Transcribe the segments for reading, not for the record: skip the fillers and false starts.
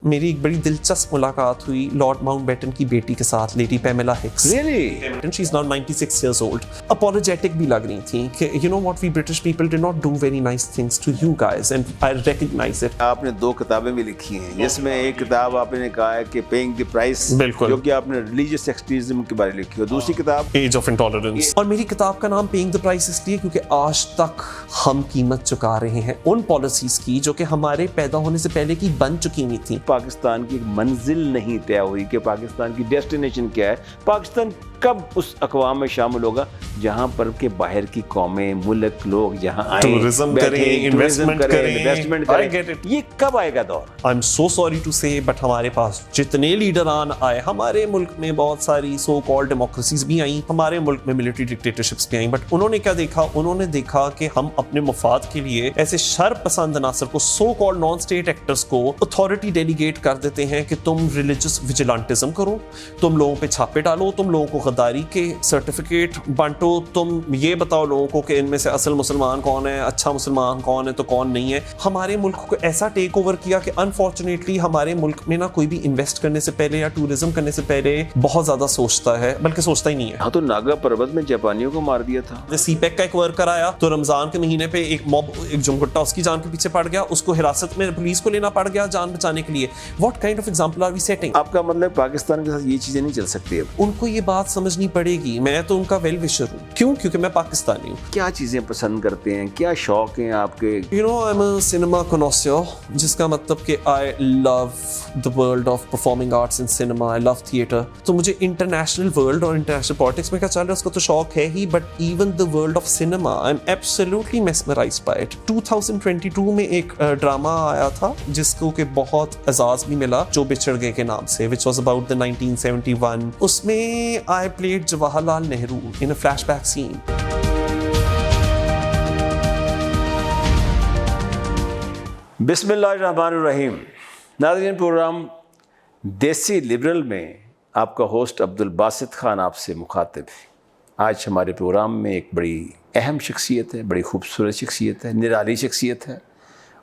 میری ایک بڑی دلچسپ ملاقات ہوئی لارڈ ماؤنٹ بیٹن کی بیٹی کے ساتھ, lady Pamela Hicks. Really? She is now 96 years old. Apologetic بھی لگ رہی تھیں کہ you know what, we British people did not do very nice things to you guys and I recognize it. آپ نے 2 کتابیں بھی لکھی ہیں جس میں ایک کتاب آپ نے کہا ہے کہ پیئنگ دی پرائس, جو کہ آپ نے ریلیجیس ایکسٹریمزم کے بارے لکھی, اور دوسری کتاب ایج آف انٹالرنس. اور میری کتاب کا نام پیئنگ دی پرائس اس لیے کیونکہ آج تک ہم قیمت چکا رہے ہیں ان پالیسیز کی جو کہ ہمارے پیدا ہونے سے پہلے کی بن چکی ہوئی تھیں. پاکستان کی منزل نہیں طے ہوئی کہ پاکستان کی ڈیسٹینیشن کیا ہے. پاکستان کب اس اقوام میں شامل ہوگا جہاں پر کے باہر کی قومیں, ملک, لوگ جہاں آئیں, ٹورزم کریں, انویسٹمنٹ کریں, یہ کب آئے گا دور؟ I'm so sorry to say but ہمارے پاس جتنے لیڈران آئے, ہمارے ملک میں بہت ساری سو کالڈ ڈیموکریسیز بھی آئیں, ہمارے ملک میں ملٹری ڈکٹیٹرشپس بھی آئیں, بٹ انہوں نے کیا دیکھا, انہوں نے دیکھا کہ ہم اپنے مفاد کے لیے ایسے شر پسند عناصر کو, so called non state actors کو اتھارٹی ڈیلیگیٹ کر دیتے ہیں کہ تم ریلیجس ویجیلانٹزم کرو, تم لوگوں پہ چھاپے ڈالو, تم لوگوں کو غداری کے سرٹیفکیٹ بانٹو, تم یہ بتاؤ لوگوں کو کہ ان میں سے اصل مسلمان کون ہے, اچھا مسلمان کون ہے تو کون نہیں ہے. ہمارے ملک کو ایسا ٹیک اوور کیا کہ انفارچونیٹلی ہمارے ملک میں نا کوئی بھی انویسٹ کرنے سے پہلے یا ٹورزم کرنے سے پہلے بہت زیادہ سوچتا ہے, بلکہ سوچتا ہی نہیں ہے. ہاں تو ناگا پربت میں جاپانیوں کو مار دیا تھا. سی پیک کا ایک ورکر آیا تو رمضان کے مہینے پہ ایک موب, ایک جمگٹا اس کی جان کے پیچھے پڑ گیا, اس کو حراست میں پولیس کو لینا پڑ گیا جان بچانے کے لیے. What kind of example are we setting? آپ کا مطلب پاکستان کے ساتھ یہ چیزیں نہیں چل سکتی. ان کو یہ بات سمجھنی پڑے گی. میں تو ان کا ویل وشر ہوں. کیوں؟ کیونکہ میں پاکستانی ہوں. کیا چیزیں پسند کرتے ہیں, کیا شوق ہیں آپ کے؟ You know, I'm a cinema connoisseur, جس کا مطلب کہ I love the world of performing arts in cinema. I love theatre. تو مجھے انٹرنیشنل ورلڈ اور انٹرنیشنل پالیٹکس میں کیا چل رہا ہے اس کا تو شوق ہے ہی, but even the world of cinema I'm absolutely mesmerized by it. 2022 میں ایک ڈرامہ آیا تھا جس کو کہ بہت اعزاز بھی ملا, جو بچھڑ گئے کے نام سے, which was about the 1971. اس میں I played Jawahar Lal Nehru in a flashback scene. بسم اللہ الرحمن الرحیم. ناظرین, پروگرام دیسی لبرل میں آپ کا ہوسٹ عبدالباسط خان آپ سے مخاطب ہے. آج ہمارے پروگرام میں ایک بڑی اہم شخصیت ہے, بڑی خوبصورت شخصیت ہے, نرالی شخصیت ہے,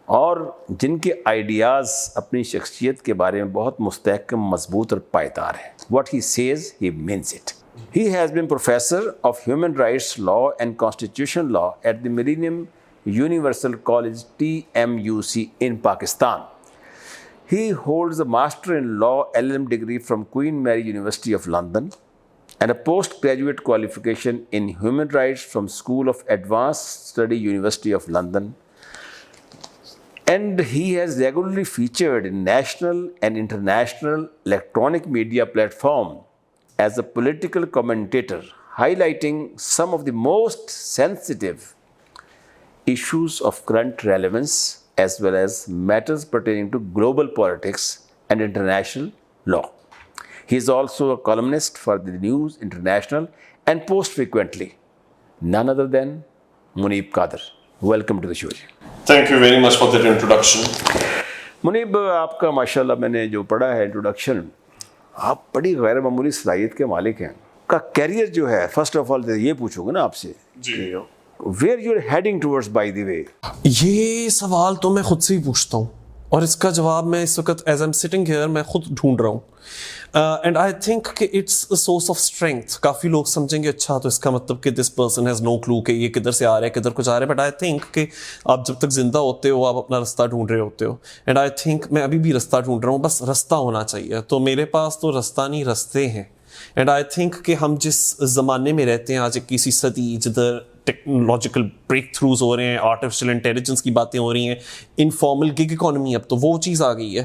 اور جن کے آئیڈیاز اپنی شخصیت کے بارے میں بہت مستحکم, مضبوط اور پائیدار ہیں. What he says, he means it. He has been professor of human rights law and constitutional law at the Millennium Universal College TMUC in Pakistan. He holds a Master in Law LLM degree from Queen Mary University of London and a postgraduate qualification in human rights from School of Advanced Study University of London. And he has regularly featured in national and international electronic media platforms as a political commentator, highlighting some of the most sensitive issues of current relevance as well as matters pertaining to global politics and international law. He is also a columnist for the News International and posts frequently. None other than Muneeb Qadir. Welcome to the show. Thank you very much for that introduction. منیب, آپ کا ماشاءاللہ میں نے جو پڑھا ہے introduction, آپ بڑی غیر معمولی صلاحیت کے مالک ہیں. کا کیریئر جو ہے, فرسٹ آف آل یہ پوچھوں گا نا آپ سے, where you're heading towards by the way. یہ سوال تو میں خود سے ہی پوچھتا ہوں, اور اس کا جواب میں اس وقت ایز ایم سٹنگ ہیئر میں خود ڈھونڈ رہا ہوں. اینڈ آئی تھنک کہ it's a source of strength. کافی لوگ سمجھیں گے اچھا تو اس کا مطلب کہ دس پرسن ہیز نو کلو کہ یہ کدھر سے آ رہا ہے, کدھر کو جا رہا ہے. بٹ آئی تھنک کہ آپ جب تک زندہ ہوتے ہو آپ اپنا رستہ ڈھونڈ رہے ہوتے ہو. اینڈ آئی تھنک میں ابھی بھی رستہ ڈھونڈ رہا ہوں, بس رستہ ہونا چاہیے. تو میرے پاس تو رستہ نہیں, رستے ہیں. اینڈ آئی تھنک کہ ہم جس زمانے میں رہتے ہیں آج 21ویں صدی, جدھر ٹیکنالوجیکل بریک تھروز ہو رہے ہیں, آرٹیفیشیل انٹیلیجنس کی باتیں ہو رہی ہیں, انفارمل گگ اکانومی, اب تو وہ چیز آ گئی ہے.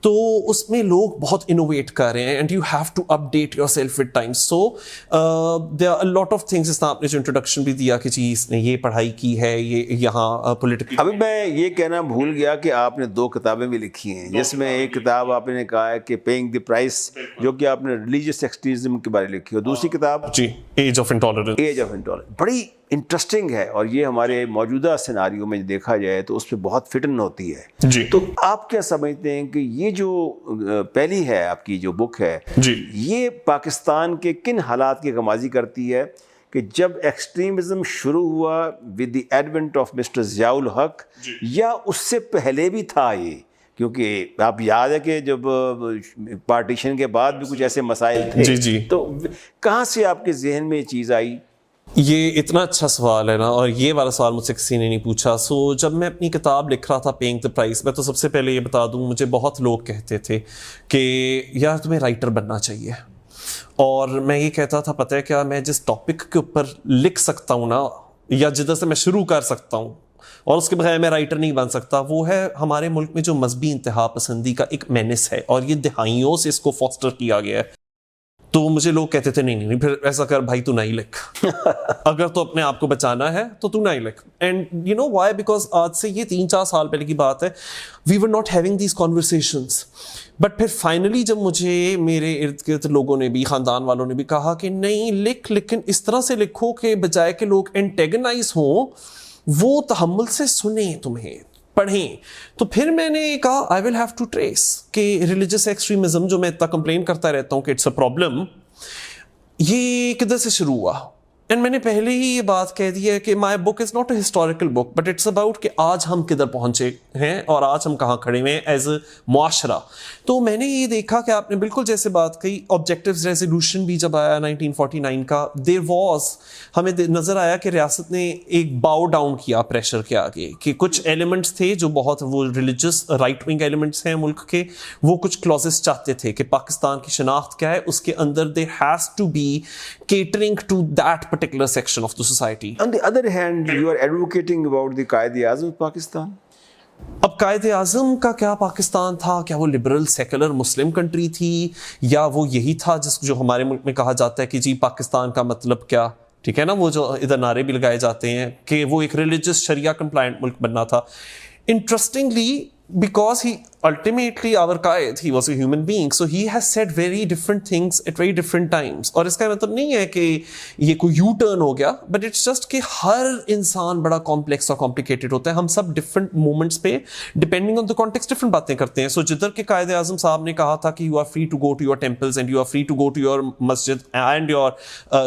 تو اس میں لوگ بہت انوویٹ کر رہے ہیں, and you have to update yourself with time. So there are lot of things. اس طرح آپ نے جو انٹروڈکشن بھی دیا کہ جی اس نے یہ پڑھائی کی ہے, یہ یہاں پولیٹیکل. ابھی میں یہ کہنا بھول گیا کہ آپ نے 2 کتابیں بھی لکھی ہیں, جس میں ایک کتاب آپ نے کہا ہے کہ پیئنگ دی پرائس, جو کہ آپ نے ریلیجیس ایکسٹریمزم کے بارے لکھی, اور دوسری کتاب جی age of intolerance. Age of intolerance بڑی انٹرسٹنگ ہے, اور یہ ہمارے موجودہ سیناریو میں دیکھا جائے تو اس پہ بہت فٹن ہوتی ہے. جی تو آپ کیا سمجھتے ہیں کہ یہ جو پہلی ہے آپ کی جو بک ہے, جی یہ پاکستان کے کن حالات کی غمازی کرتی ہے کہ جب ایکسٹریمزم شروع ہوا with the advent of mister Zia ul Haq, یا اس سے پہلے بھی تھا یہ, کیونکہ آپ یاد ہے کہ جب پارٹیشن کے بعد بھی کچھ ایسے مسائل تھے, جی جی, تو کہاں سے آپ کے ذہن میں یہ چیز آئی؟ یہ اتنا اچھا سوال ہے نا, اور یہ والا سوال مجھ سے کسی نے نہیں پوچھا. سو جب میں اپنی کتاب لکھ رہا تھا پیئنگ دا پرائس, میں تو سب سے پہلے یہ بتا دوں, مجھے بہت لوگ کہتے تھے کہ یار تمہیں رائٹر بننا چاہیے, اور میں یہ کہتا تھا پتہ ہے کیا, میں جس ٹاپک کے اوپر لکھ سکتا ہوں نا, یا جدھر سے میں شروع کر سکتا ہوں, اور اس کے بغیر میں رائٹر نہیں بن سکتا, وہ ہے ہمارے ملک میں جو مذہبی انتہا پسندی کا ایک مینس ہے, اور یہ دہائیوں سے اس کو فوسٹر کیا گیا ہے. تو مجھے لوگ کہتے تھے نہیں پھر ایسا کر بھائی, تو نہیں لکھ, اگر تو اپنے آپ کو بچانا ہے تو نہیں لکھ. And you know why, because آج سے یہ 3-4 سال پہلے کی بات ہے, we were not having these conversations. But پھر فائنلی جب مجھے میرے ارد گرد لوگوں نے بھی, خاندان والوں نے بھی کہا کہ نہیں لکھ, لیکن اس طرح سے لکھو کہ بجائے کہ لوگ اینٹیگنائز ہوں, وہ تحمل سے سنیں, تمہیں پڑھیں. تو پھر میں نے کہا آئی ول ہیو ٹو ٹریس کہ ریلیجس ایکسٹریمزم جو میں اتنا کمپلین کرتا رہتا ہوں کہ اٹس اے پرابلم, یہ کدھر سے شروع ہوا. اینڈ میں نے پہلے ہی یہ بات کہہ دی ہے کہ my book is not a historical book, but it's about کہ آج ہم کدھر پہنچے ہیں اور آج ہم کہاں کھڑے ہوئے ہیں ایز اے معاشرہ. تو میں نے یہ دیکھا کہ آپ نے بالکل جیسے بات کہی, آبجیکٹیوز ریزولوشن بھی جب آیا 1949 کا, دیر واز, ہمیں نظر آیا کہ ریاست نے ایک باؤ ڈاؤن کیا پریشر کے آگے, کہ کچھ ایلیمنٹس تھے جو بہت وہ ریلیجس رائٹ ونگ ایلیمنٹس ہیں ملک کے, وہ کچھ کلوزز چاہتے تھے کہ پاکستان کی شناخت کیا ہے, اس کے اندر there has to be catering to that particular section of the society. On the other hand, you are advocating about the قائد-i-اعظم of Pakistan. اب قائد اعظم کا کیا پاکستان تھا, کیا وہ لبرل سیکولر مسلم کنٹری تھی, یا وہ یہی تھا جس جو ہمارے ملک میں کہا جاتا ہے کہ جی پاکستان کا مطلب کیا, ٹھیک ہے نا, وہ جو ادھر نعرے بھی لگائے جاتے ہیں کہ وہ ایک ریلیجس شریعہ کمپلائنٹ ملک بننا تھا. Interestingly, because he ultimately our Quaid, he was a human being, so he has said very different things at very different times. اور اس کا مطلب نہیں ہے کہ یہ کوئی یو ٹرن ہو گیا, but it's just کہ ہر انسان بڑا کمپلیکس اور کمپلیکیٹڈ ہوتا ہے, ہم سب ڈفرنٹ مومنٹس پہ depending on the context different باتیں کرتے ہیں. سو جدھر کے قائد اعظم صاحب نے کہا تھا کہ you are free to go to your temples and you are free to go to your مسجد اینڈ یور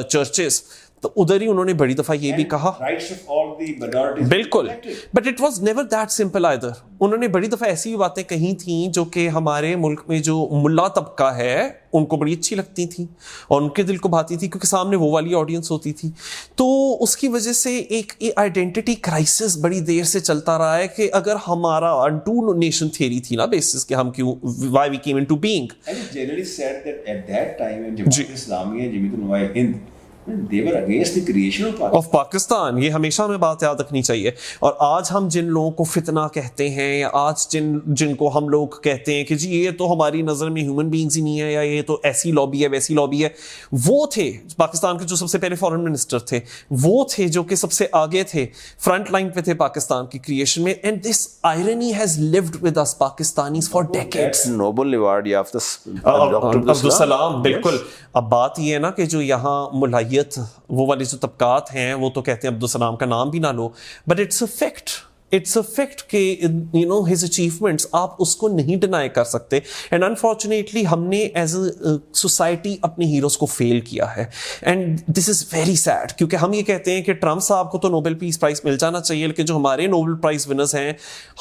چرچز, تو ادھر ہی انہوں نے بڑی دفعہ یہ بھی کہا بالکل, but it was never that simple either. انہوں نے بڑی دفعہ ایسی باتیں کہی تھیں جو کہ ہمارے ملک میں جو ملا طبقہ ہے ان کو بڑی اچھی لگتی تھیں اور ان کے دل کو بھاتی تھی, کیونکہ سامنے وہ والی آڈینس ہوتی تھی. تو اس کی وجہ سے ایک آئیڈینٹی کرائسس بڑی دیر سے چلتا رہا ہے کہ اگر ہمارا ٹو نیشن تھیوری تھی نا بیسس کہ ہم کیوں why we came into being, They were against the creation of Pakistan. یہ ہمیشہ ہمیں بات یاد رکھنی چاہیے. اور آج ہم جن لوگوں کو فتنہ کہتے ہیں, یا آج جن کو ہم لوگ کہتے ہیں کہ جی یہ تو ہماری نظر میں ہیومن بینگز ہی نہیں ہے, یا یہ تو ایسی لابی ہے ویسی لابی ہے, وہ تھے پاکستان کے جو سب سے پہلے فارن منسٹر تھے, وہ تھے جو کہ سب سے آگے تھے, فرنٹ لائن پہ تھے پاکستان کی کریشن میں. And this irony has lived with us Pakistanis for decades. Nobel award یافتہ عبدالسلام, بالکل. اب بات یہ ہے نا کہ جو یہاں ملحیت وہ والے جو طبقات ہیں وہ تو کہتے ہیں عبدالسلام کا نام بھی نہ لو, بٹ اٹس اے فیکٹ کہ یو نو ہز اچیومنٹس آپ اس کو نہیں ڈینائی کر سکتے. اینڈ انفارچونیٹلی ہم نے ایز اے سوسائٹی اپنے ہیروز کو فیل کیا ہے, and this is very sad. کیونکہ ہم یہ کہتے ہیں کہ ٹرمپ صاحب کو تو نوبل پیس پرائز مل جانا چاہیے, لیکن جو ہمارے نوبل پرائز ونرز ہیں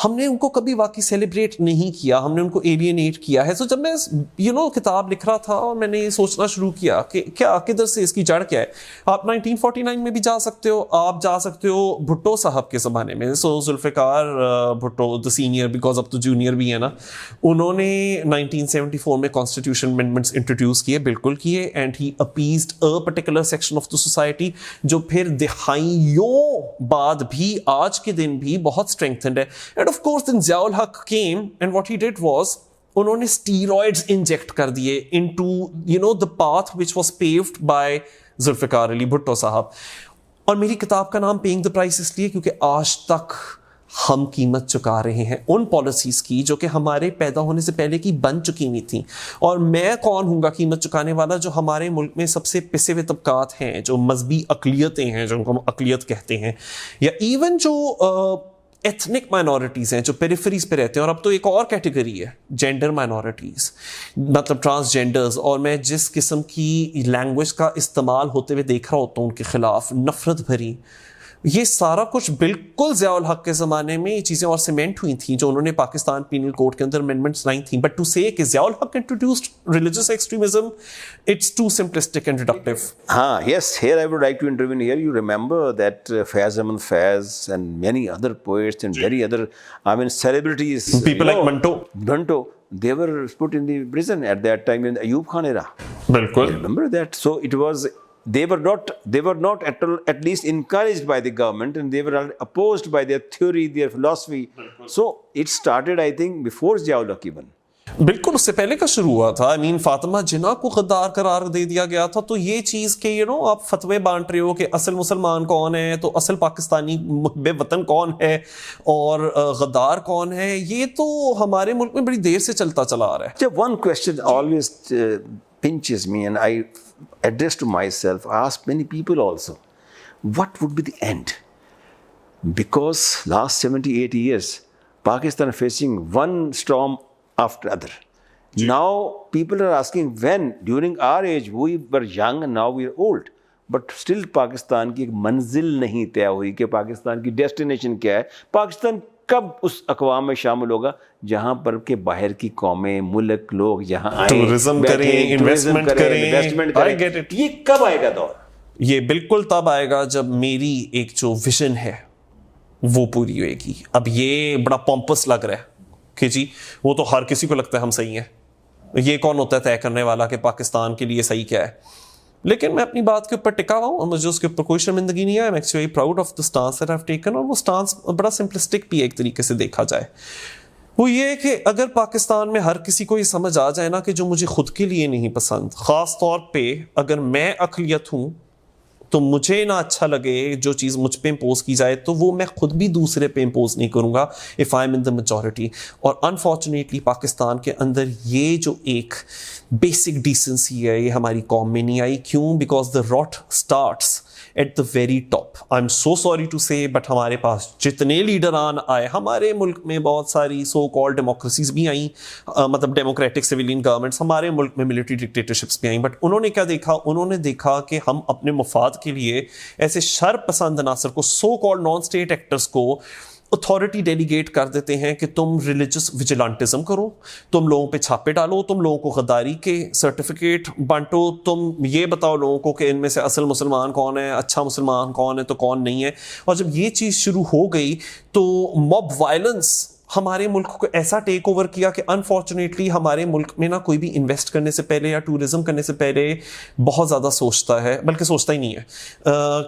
ہم نے ان کو کبھی واقعی سیلیبریٹ نہیں کیا, ہم نے ان کو ایلینیٹ کیا ہے. سو جب میں کتاب لکھ رہا تھا اور میں نے یہ سوچنا شروع کیا کہ کیا کدھر سے اس کی جڑ کیا ہے. آپ 1949 میں بھی جا سکتے ہو, آپ جا سکتے ہو بھٹو صاحب کے زمانے میں. سو ذوالفقار بھٹو دا سینئر, بیکاز اب تو جونیئر بھی ہے نا, انہوں نے 1974 میں کانسٹیٹیوشن امینڈمنٹس انٹروڈیوس کیے, بالکل کیے, and he appeased a particular section of the society جو پھر دہائیوں بعد بھی آج کے دن بھی بہت اسٹرینگتھنڈ ہے. And of course then Zia ul-Haq came and what he did was انہوں نے اسٹیرائڈز انجیکٹ کر دیے into the path which was paved by Zulfikar Ali Bhutto sahab. اور میری کتاب کا نام پیئنگ دا پرائس اس لیے کیونکہ آج تک ہم قیمت چکا رہے ہیں ان پالیسیز کی جو کہ ہمارے پیدا ہونے سے پہلے کی بن چکی ہوئی تھیں. اور میں کون ہوں گا قیمت چکانے والا؟ جو ہمارے ملک میں سب سے پسے ہوئے طبقات ہیں, جو مذہبی اقلیتیں ہیں, جو ان کو ہم اقلیت کہتے ہیں, یا ایون جو ایتھنک مائنورٹیز ہیں جو پیریفریز پہ رہتے ہیں. اور اب تو ایک اور کیٹیگری ہے جینڈر مائنورٹیز, مطلب ٹرانسجینڈرز. اور میں جس قسم کی لینگویج کا استعمال ہوتے ہوئے دیکھ رہا ہوتا ہوں ان کے خلاف, نفرت بھری, یہ سارا کچھ بالکل ضیاء الحق کے زمانے میں یہ چیزیں اور سیمنٹ ہوئی تھیں جو انہوں نے پاکستان پینل کوڈ کے اندر امینڈمنٹس لائی تھیں. بٹ ٹو سے کہ Zia ul-Haq introduced religious extremism, it's too simplistic and reductive. Yes, here I would like to intervene here. You remember that Faiz Ahmad Faiz and many other poets and very other, celebrities. People like Manto, they were put in the prison at that time in Ayub Khan era. بالکل. Remember that? So it was, they were not at least encouraged by the government, and they were opposed by their theory, their philosophy. So it started, I think, before Ziaul Haq even. بالکل اس سے پہلے کا شروع ہوا تھا. فاطمہ جناح کو غدار قرار دے دیا گیا تھا. تو یہ چیز کہ آپ فتوے بانٹ رہے ہو کہ اصل مسلمان کون ہے, تو اصل پاکستانی محب وطن کون ہے اور غدار کون ہے, یہ تو ہمارے ملک میں بڑی دیر سے چلتا چلا آ رہا ہے. One question always pinches me, and I address to myself, ask many people also, what would be the end? Because last 78 years, Pakistan is facing one storm after other. Now people are asking when, during our age, we were young and now we are old. But still Pakistan کی ایک منزل نہیں طے ہوئی کہ پاکستان کی destination کیا ہے. پاکستان کب اس اقوام میں شامل ہوگا جہاں پر کہ باہر کی قومیں, ملک, لوگ یہاں آئیں, ٹورزم کریں, انویسٹمنٹ کریں. یہ کب آئے گا دور؟ یہ بالکل تب آئے گا جب میری ایک جو ویژن ہے وہ پوری ہوئے گی. اب یہ بڑا پومپس لگ رہا ہے کہ جی وہ تو ہر کسی کو لگتا ہے ہم صحیح ہیں. یہ کون ہوتا ہے طے کرنے والا کہ پاکستان کے لیے صحیح کیا ہے؟ لیکن میں اپنی بات کے اوپر ٹکا ہوا ہوں اور مجھے اس کے اوپر کوئی شرمندگی نہیں ہے. I'm actually proud of the stance that I've taken. اور وہ stance بڑا سمپلسٹک بھی ایک طریقے سے دیکھا جائے. وہ یہ کہ اگر پاکستان میں ہر کسی کو یہ سمجھ آ جائے نا کہ جو مجھے خود کے لیے نہیں پسند, خاص طور پہ اگر میں اقلیت ہوں تو مجھے نہ اچھا لگے جو چیز مجھ پہ امپوز کی جائے, تو وہ میں خود بھی دوسرے پہ امپوز نہیں کروں گا if I'm in the majority. اور انفارچونیٹلی پاکستان کے اندر یہ جو ایک بیسک ڈیسنسی ہے یہ ہماری قوم میں نہیں آئی. کیوں؟ Because the rot starts at the very top. I'm so sorry to say, but ہمارے پاس جتنے لیڈران آئے, ہمارے ملک میں بہت ساری سو کال ڈیموکریسیز بھی آئیں, مطلب ڈیموکریٹک سویلین گورنمنٹس, ہمارے ملک میں ملٹری ڈکٹیٹرشپس بھی آئیں. بٹ انہوں نے کیا دیکھا؟ انہوں نے دیکھا کہ ہم اپنے مفاد کے لیے ایسے شر پسند عناصر کو, سو کال نان اسٹیٹ ایکٹرس کو اتھارٹی ڈیلیگیٹ کر دیتے ہیں کہ تم ریلیجس ویجیلانٹزم کرو, تم لوگوں پہ چھاپے ڈالو, تم لوگوں کو غداری کے سرٹیفکیٹ بانٹو, تم یہ بتاؤ لوگوں کو کہ ان میں سے اصل مسلمان کون ہے, اچھا مسلمان کون ہے تو کون نہیں ہے. اور جب یہ چیز شروع ہو گئی تو موب وائلنس ہمارے ملک کو ایسا ٹیک اوور کیا کہ انفارچونیٹلی ہمارے ملک میں نا کوئی بھی انویسٹ کرنے سے پہلے یا ٹورزم کرنے سے پہلے بہت زیادہ سوچتا ہے, بلکہ سوچتا ہی نہیں ہے.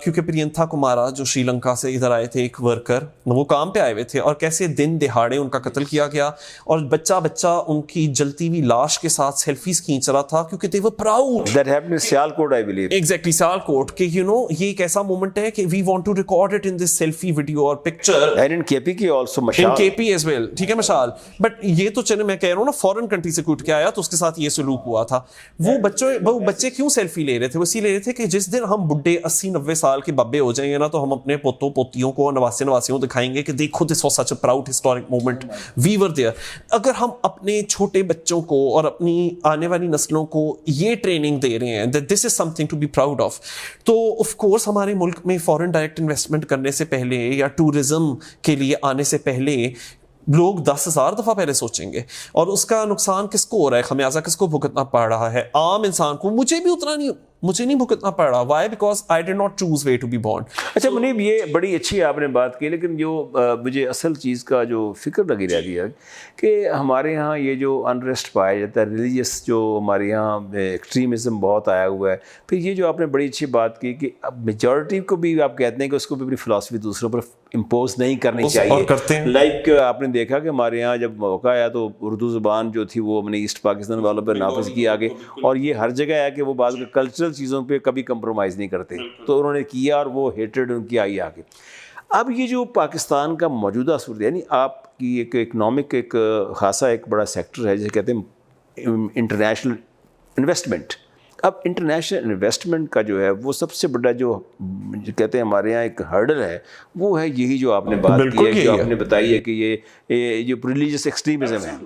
کیونکہ پرینتھا کمارا جو شری لنکا سے ادھر آئے تھے, ایک ورکر, وہ کام پہ آئے ہوئے تھے اور کیسے دن دہاڑے ان کا قتل کیا گیا, اور بچہ ان کی جلتی ہوئی لاش کے ساتھ سیلفیز کھینچ رہا تھا کیونکہ they were proud. That happened in Sialkot, I believe. Exactly, Sialkot, کہ یہ ایک ایسا مومنٹ ہے کہ we want to record it in this selfie video اور picture. And in KP کی also Mashal. In KP as well, ٹھیک ہے مشال. بٹ یہ تو چلے میں کہہ رہا ہوں نا, فورن کنٹری سے کوٹ کے آیا تو اس کے ساتھ یہ سلوک ہوا تھا. وہ بچے کیوں سیلفی لے رہے تھے؟ وہ اسی لے رہے تھے کہ جس دن ہم بڈھے 80-90 سال کے بابے ہو جائیں گے نا, تو ہم اپنے پوتوں پوتیوں کو, نواسیوں دکھائیں گے کہ دیکھو this was such a proud historic moment, we were there. اگر ہم اپنے چھوٹے بچوں کو اور اپنی آنے والی نسلوں کو یہ ٹریننگ دے رہے ہیں that this is something to be proud of, تو آف کورس ہمارے ملک میں فورن ڈائریکٹ انویسٹمنٹ کرنے سے پہلے یا ٹورزم کے لیے آنے سے پہلے لوگ 10,000 دفعہ پہلے سوچیں گے. اور اس کا نقصان کس کو ہو رہا ہے, خمیازہ کس کو بھگتنا پڑ رہا ہے؟ عام انسان کو. مجھے نہیں بھگتنا پڑ رہا. Why? Because I did not choose way to be born. اچھا منیب, یہ بڑی اچھی آپ نے بات کی, لیکن جو مجھے اصل چیز کا جو فکر لگی رہتی ہے کہ ہمارے یہاں یہ جو انریسٹ پایا جاتا ہے, ریلیجیس جو ہمارے یہاں ایکسٹریمزم بہت آیا ہوا ہے. پھر یہ جو آپ نے بڑی اچھی بات کی کہ میجورٹی کو بھی آپ کہتے ہیں کہ اس کو بھی اپنی فلاسفی دوسروں پر امپوز نہیں کرنی چاہیے. لائک آپ نے دیکھا کہ ہمارے یہاں جب موقع آیا تو اردو زبان جو تھی وہ اپنے ایسٹ پاکستان والوں پہ نافذ کی آگے, اور یہ ہر جگہ ہے کہ وہ بعض کلچرل چیزوں پہ کبھی کمپرومائز نہیں کرتے, تو انہوں نے کیا اور وہ ہیٹریڈ ان کی آئی آگے. اب یہ جو پاکستان کا موجودہ صورت, یعنی آپ کی ایک اکنامک ایک خاصا ایک بڑا سیکٹر ہے جسے کہتے ہیں انٹرنیشنل انویسٹمنٹ. اب انٹرنیشنل انویسٹمنٹ کا جو ہے وہ سب سے بڑا جو کہتے ہیں ہمارے یہاں ایک ہرڈل ہے, وہ ہے یہی جو آپ نے بات کی ہے, جو آپ نے بتائی ہے کہ یہ جو ریلیجیس ایکسٹریمزم ہے.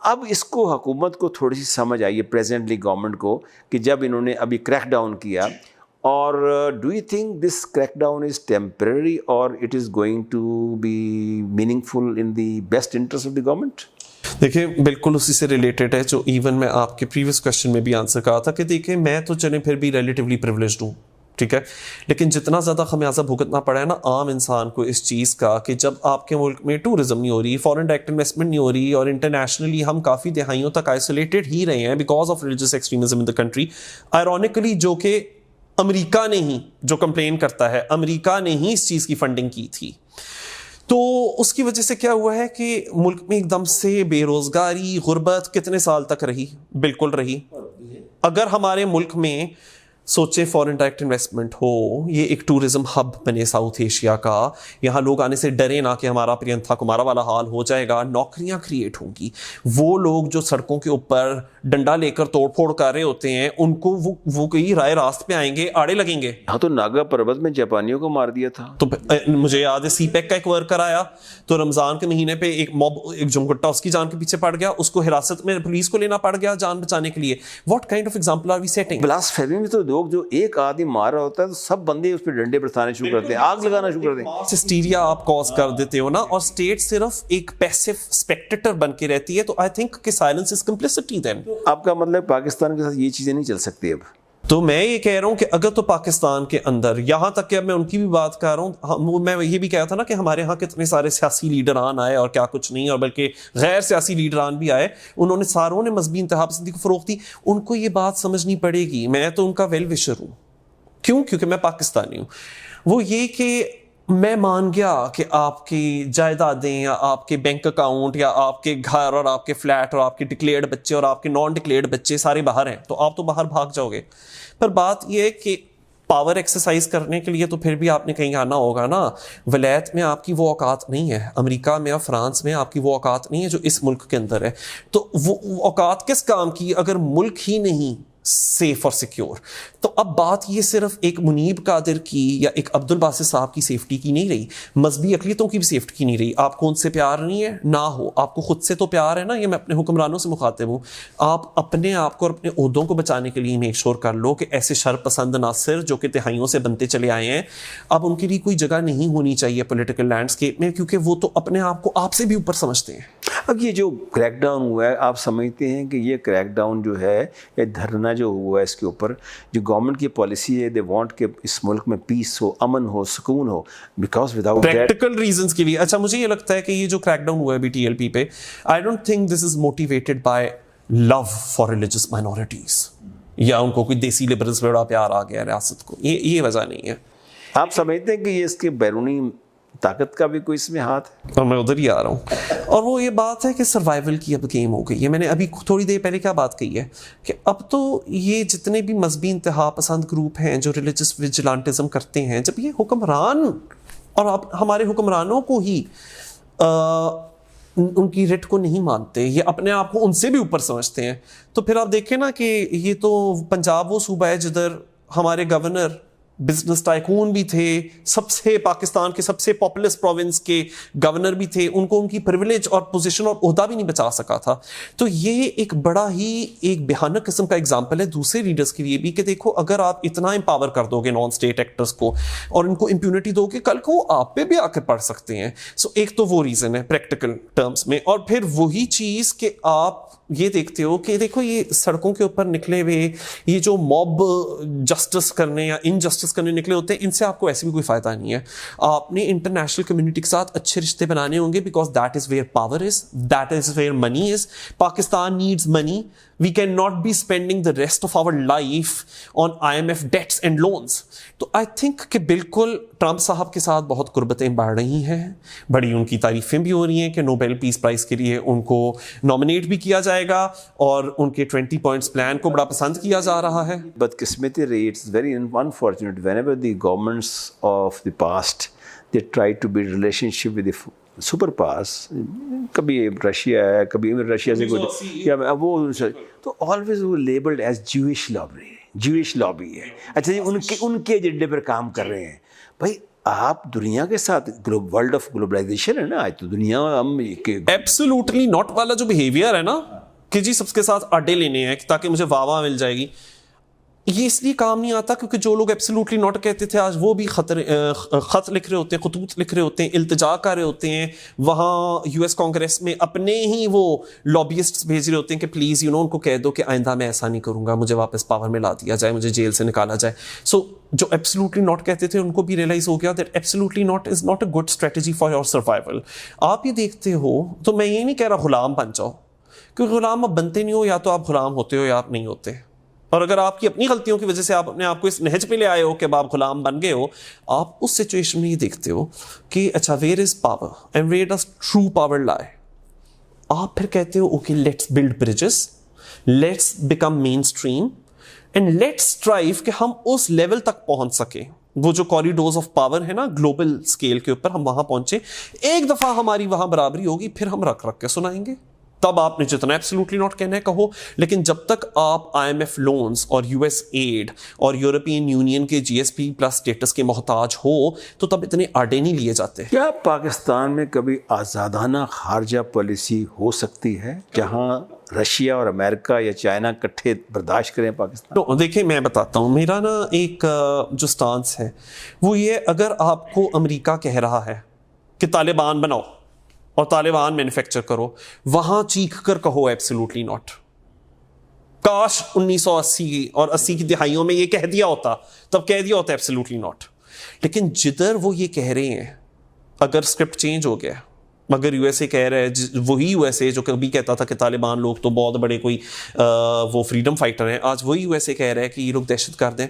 اب اس کو حکومت کو تھوڑی سی سمجھ آئی ہے, پریزنٹلی گورنمنٹ کو, کہ جب انہوں نے ابھی کریک ڈاؤن کیا اور do you think this crackdown is temporary or it is going to be meaningful in the best interest of the government? دیکھیں بالکل اسی سے ریلیٹڈ ہے جو ایون میں آپ کے پریویس کوشچن میں بھی آنسر کہا تھا کہ دیکھیں میں تو چلیں پھر بھی ریلیٹیولی پریولیجڈ ہوں، ٹھیک ہے، لیکن جتنا زیادہ خمیازہ بھگتنا پڑا ہے نا عام انسان کو اس چیز کا کہ جب آپ کے ملک میں ٹورزم نہیں ہو رہی، فارن ڈائریکٹ انویسٹمنٹ نہیں ہو رہی، اور انٹرنیشنلی ہم کافی دہائیوں تک آئسولیٹڈ ہی رہے ہیں because of religious extremism in the country, ironically جو کہ امریکہ نے ہی جو کمپلین کرتا ہے، امریکہ نے ہی اس چیز کی فنڈنگ کی تھی، تو اس کی وجہ سے کیا ہوا ہے کہ ملک میں ایک دم سے بے روزگاری، غربت کتنے سال تک رہی، بالکل رہی۔ اگر ہمارے ملک میں سوچیں فارن ڈائریکٹ انویسٹمنٹ ہو، یہ ایک ٹورزم ہب بنے ساؤتھ ایشیا کا، یہاں لوگ آنے سے ڈرے نہ کہ ہمارا پرینتھا کمارا والا حال ہو جائے گا، نوکریاں کریٹ ہوں گی، وہ لوگ جو سڑکوں کے اوپر ڈنڈا لے کر توڑ پھوڑ کر رہے ہوتے ہیں ان کو وہ کئی رائے راست پہ آئیں گے، آڑے لگیں گے۔ ہاں تو ناگا پربت میں جاپانیوں کو مار دیا تھا، تو مجھے یاد ہے سی پیک کا ایک ورکر آیا تو رمضان کے مہینے پہ ایک موب، ایک جمگٹا اس کی جان کے پیچھے پڑ گیا، اس کو حراست میں پولیس کو لینا پڑ گیا جان بچانے کے لیے۔ What kind of example are we setting? Blasphemy میں تو لوگ جو ایک آدمی مار رہا ہوتا ہے تو سب بندے اس پہ ڈنڈے برسانے شروع کرتے ہیں، آگ لگانا شروع کرتے ہیں، ہسٹیریا آپ کاز کر دیتے ہو نا، اور اسٹیٹ صرف ایک پیسو اسپیکٹیٹر بن کے رہتی ہے، تو آئی تھنک کہ سائلنس از کمپلسٹی دین۔ آپ کا مطلب پاکستان کے ساتھ یہ چیزیں نہیں چل سکتی اب؟ تو میں یہ کہہ رہا ہوں کہ اگر تو پاکستان کے اندر، یہاں تک کہ اب میں ان کی بھی بات کر رہا ہوں، میں یہ بھی کہا تھا نا کہ ہمارے ہاں کتنے سارے سیاسی لیڈران آئے اور کیا کچھ نہیں، اور بلکہ غیر سیاسی لیڈران بھی آئے، انہوں نے ساروں نے مذہبی انتہا پسندی کو فروغ دی، ان کو یہ بات سمجھنی پڑے گی۔ میں تو ان کا ویل وشر ہوں، کیوں؟ کیونکہ میں پاکستانی ہوں۔ وہ یہ کہ میں مان گیا کہ آپ کی جائیدادیں یا آپ کے بینک اکاؤنٹ یا آپ کے گھر اور آپ کے فلیٹ اور آپ کے ڈکلیئرڈ بچے اور آپ کے نان ڈکلیئرڈ بچے سارے باہر ہیں، تو آپ تو باہر بھاگ جاؤ گے، پر بات یہ ہے کہ پاور ایکسرسائز کرنے کے لیے تو پھر بھی آپ نے کہیں آنا ہوگا نا۔ ولایت میں آپ کی وہ اوقات نہیں ہے، امریکہ میں اور فرانس میں آپ کی وہ اوقات نہیں ہے جو اس ملک کے اندر ہے، تو وہ اوقات کس کام کی اگر ملک ہی نہیں سیف اور سیکیور؟ تو اب بات یہ صرف ایک منیب قادر کی یا ایک عبد الباسط صاحب کی سیفٹی کی نہیں رہی، مذہبی اقلیتوں کی بھی سیفٹی کی نہیں رہی۔ آپ کو ان سے پیار نہیں ہے نہ ہو، آپ کو خود سے تو پیار ہے نا، یہ میں اپنے حکمرانوں سے مخاطب ہوں، آپ اپنے آپ کو اور اپنے عہدوں کو بچانے کے لیے میک شور کر لو کہ ایسے شر پسند عناصر جو کہ دہائیوں سے بنتے چلے آئے ہیں، اب ان کے لیے کوئی جگہ نہیں ہونی چاہیے پولیٹیکل لینڈسکیپ میں، کیونکہ وہ تو اپنے آپ کو آپ سے بھی اوپر سمجھتے ہیں۔ اب یہ جو کریک ڈاؤن ہوا ہے، آپ سمجھتے ہیں کہ یہ کریک ڈاؤن جو ہے، یہ دھرنا جو ہوا ہے اس کے اوپر، جو گورنمنٹ کی پالیسی ہے، دے وانٹ کہ اس ملک میں پیس ہو، امن ہو، سکون ہو، because without that practical reasons کے لیے۔ اچھا مجھے یہ لگتا ہے کہ یہ جو کریک ڈاؤن ہوا ہے بی ٹی ایل پی پہ، I don't think this is motivated by love for religious minorities یا ان کو کوئی دیسی لبرلز پہ بڑا پیار آ گیا ریاست کو، یہ وجہ نہیں ہے۔ آپ سمجھتے ہیں کہ یہ اس کے بیرونی طاقت کا بھی کوئی اس میں ہاتھ ہے؟ اور میں ادھر ہی آ رہا ہوں، اور وہ یہ بات ہے کہ سروائیول کی اب گیم ہو گئی ہے۔ میں نے ابھی تھوڑی دیر پہلے کیا بات کہی ہے کہ اب تو یہ جتنے بھی مذہبی انتہا پسند گروپ ہیں جو ریلیجس ویجیلانٹزم کرتے ہیں، جب یہ حکمران اور ہمارے حکمرانوں کو ہی ان کی رٹ کو نہیں مانتے، یہ اپنے آپ کو ان سے بھی اوپر سمجھتے ہیں، تو پھر آپ دیکھیں نا کہ یہ تو پنجاب وہ صوبہ ہے جدھر ہمارے گورنر بزنس ٹائکون بھی تھے، سب سے پاکستان کے سب سے پاپولس پروونس کے گورنر بھی تھے، ان کو ان کی پریویلیج اور پوزیشن اور عہدہ بھی نہیں بچا سکا تھا۔ تو یہ ایک بڑا ہی ایک بھیانک قسم کا اگزامپل ہے دوسرے لیڈرز کے لیے بھی کہ دیکھو اگر آپ اتنا امپاور کر دو گے نان اسٹیٹ ایکٹرز کو اور ان کو امپیونٹی دو گے، کل کو وہ آپ پہ بھی آ کے پڑ سکتے ہیں۔ سو ایک تو وہ ریزن ہے پریکٹیکل ٹرمز میں، اور پھر وہی چیز کہ آپ یہ دیکھتے ہو کہ دیکھو یہ سڑکوں کے اوپر نکلے ہوئے یہ جو موب جسٹس کرنے یا انجسٹس کرنے نکلے ہوتے ہیں، ان سے آپ کو ایسے بھی کوئی فائدہ نہیں ہے۔ آپ نے انٹرنیشنل کمیونٹی کے ساتھ اچھے رشتے بنانے ہوں گے، because that is where power is, that is where money is. Pakistan needs money, we can not be spending the rest of our life on IMF debts and loans. تو آئی تھنک کہ بالکل ٹرمپ صاحب کے ساتھ بہت قربتیں بڑھ رہی ہیں، بڑی ان کی تعریفیں بھی ہو رہی ہیں کہ نوبیل پیس پرائز کے لیے ان کو نامنیٹ بھی کیا جائے گا، اور ان کے 20 پوائنٹس پلان کو بڑا پسند کیا جا رہا ہے۔ بدقسمتی رہی، it's very unfortunate whenever the governments of the past they try to build relationship with the super powers, کبھی رشیا ہے، کبھی رشیا سے کوئی یا وہ، تو آلویز وہ لیبلڈ ایز جوئش لابی ہے۔ اچھا جی، ان کے ایجنڈے پر کام کر رہے ہیں۔ بھائی آپ دنیا کے ساتھ ورلڈ آف گلوبلائزیشن ہے نا آج، تو دنیا ہم ایبسولوٹلی ناٹ والا جو بیہیویئر ہے نا کہ جی سب کے ساتھ اڈے لینے ہیں تاکہ مجھے واہ واہ مل جائے گی، یہ اس لیے کام نہیں آتا کیونکہ جو لوگ ایبسلیوٹلی ناٹ کہتے تھے آج وہ بھی خط لکھ رہے ہوتے ہیں, خطوط لکھ رہے ہوتے ہیں, التجا کر رہے ہوتے ہیں, وہاں یو ایس کانگریس میں اپنے ہی وہ لابیسٹ بھیج رہے ہوتے ہیں کہ پلیز ان کو کہہ دو کہ آئندہ میں ایسا نہیں کروں گا, مجھے واپس پاور میں لا دیا جائے, مجھے جیل سے نکالا جائے. سو جو ایبسلیوٹلی ناٹ کہتے تھے ان کو بھی ریئلائز ہو گیا that absolutely not is not a good strategy for your survival. آپ یہ دیکھتے ہو تو میں یہ نہیں کہہ رہا غلام بن جاؤ, کیونکہ غلام اب بنتے نہیں ہو, یا تو آپ غلام ہوتے ہو یا آپ نہیں ہوتے. اور اگر آپ کی اپنی غلطیوں کی وجہ سے آپ اپنے آپ کو اس نہج پہ لے آئے ہو کہ آپ غلام بن گئے ہو, آپ اس سچویشن میں یہ دیکھتے ہو کہ اچھا where is power and where does true power lie. آپ پھر کہتے ہو okay let's build bridges, let's become mainstream and let's strive کہ ہم اس لیول تک پہنچ سکیں, وہ جو کوریڈورز آف پاور ہے نا گلوبل اسکیل کے اوپر, ہم وہاں پہنچے. ایک دفعہ ہماری وہاں برابری ہوگی پھر ہم رکھ کے سنائیں گے. تب آپ نے جتنا ایبسلیوٹلی ناٹ کہنا ہے کہو, لیکن جب تک آپ آئی ایم ایف لونز اور یو ایس ایڈ اور یورپین یونین کے جی ایس پی پلس اسٹیٹس کے محتاج ہو تو تب اتنے آڈے نہیں لیے جاتے. کیا پاکستان میں کبھی آزادانہ خارجہ پالیسی ہو سکتی ہے جہاں رشیا اور امریکہ یا چائنا اکٹھے برداشت کریں پاکستان؟ دیکھیں میں بتاتا ہوں, میرا نا ایک جو سٹانس ہے وہ یہ, اگر آپ کو امریکہ کہہ رہا ہے کہ طالبان بناؤ اور طالبان مینوفیکچر کرو, وہاں چیخ کر کہو ایبسلیوٹلی ناٹ. کاش 1980 اور 80 کی دہائیوں میں یہ کہہ دیا ہوتا, تب کہہ دیا ہوتا ایبسلیوٹلی ناٹ. لیکن جدھر وہ یہ کہہ رہے ہیں, اگر اسکرپٹ چینج ہو گیا, مگر یو ایس اے کہہ رہا ہے, وہی یو ایس اے جو کبھی کہتا تھا کہ طالبان لوگ تو بہت بڑے کوئی وہ فریڈم فائٹر ہیں, آج وہی یو ایس اے کہہ رہا ہے کہ یہ لوگ دہشت گرد ہیں.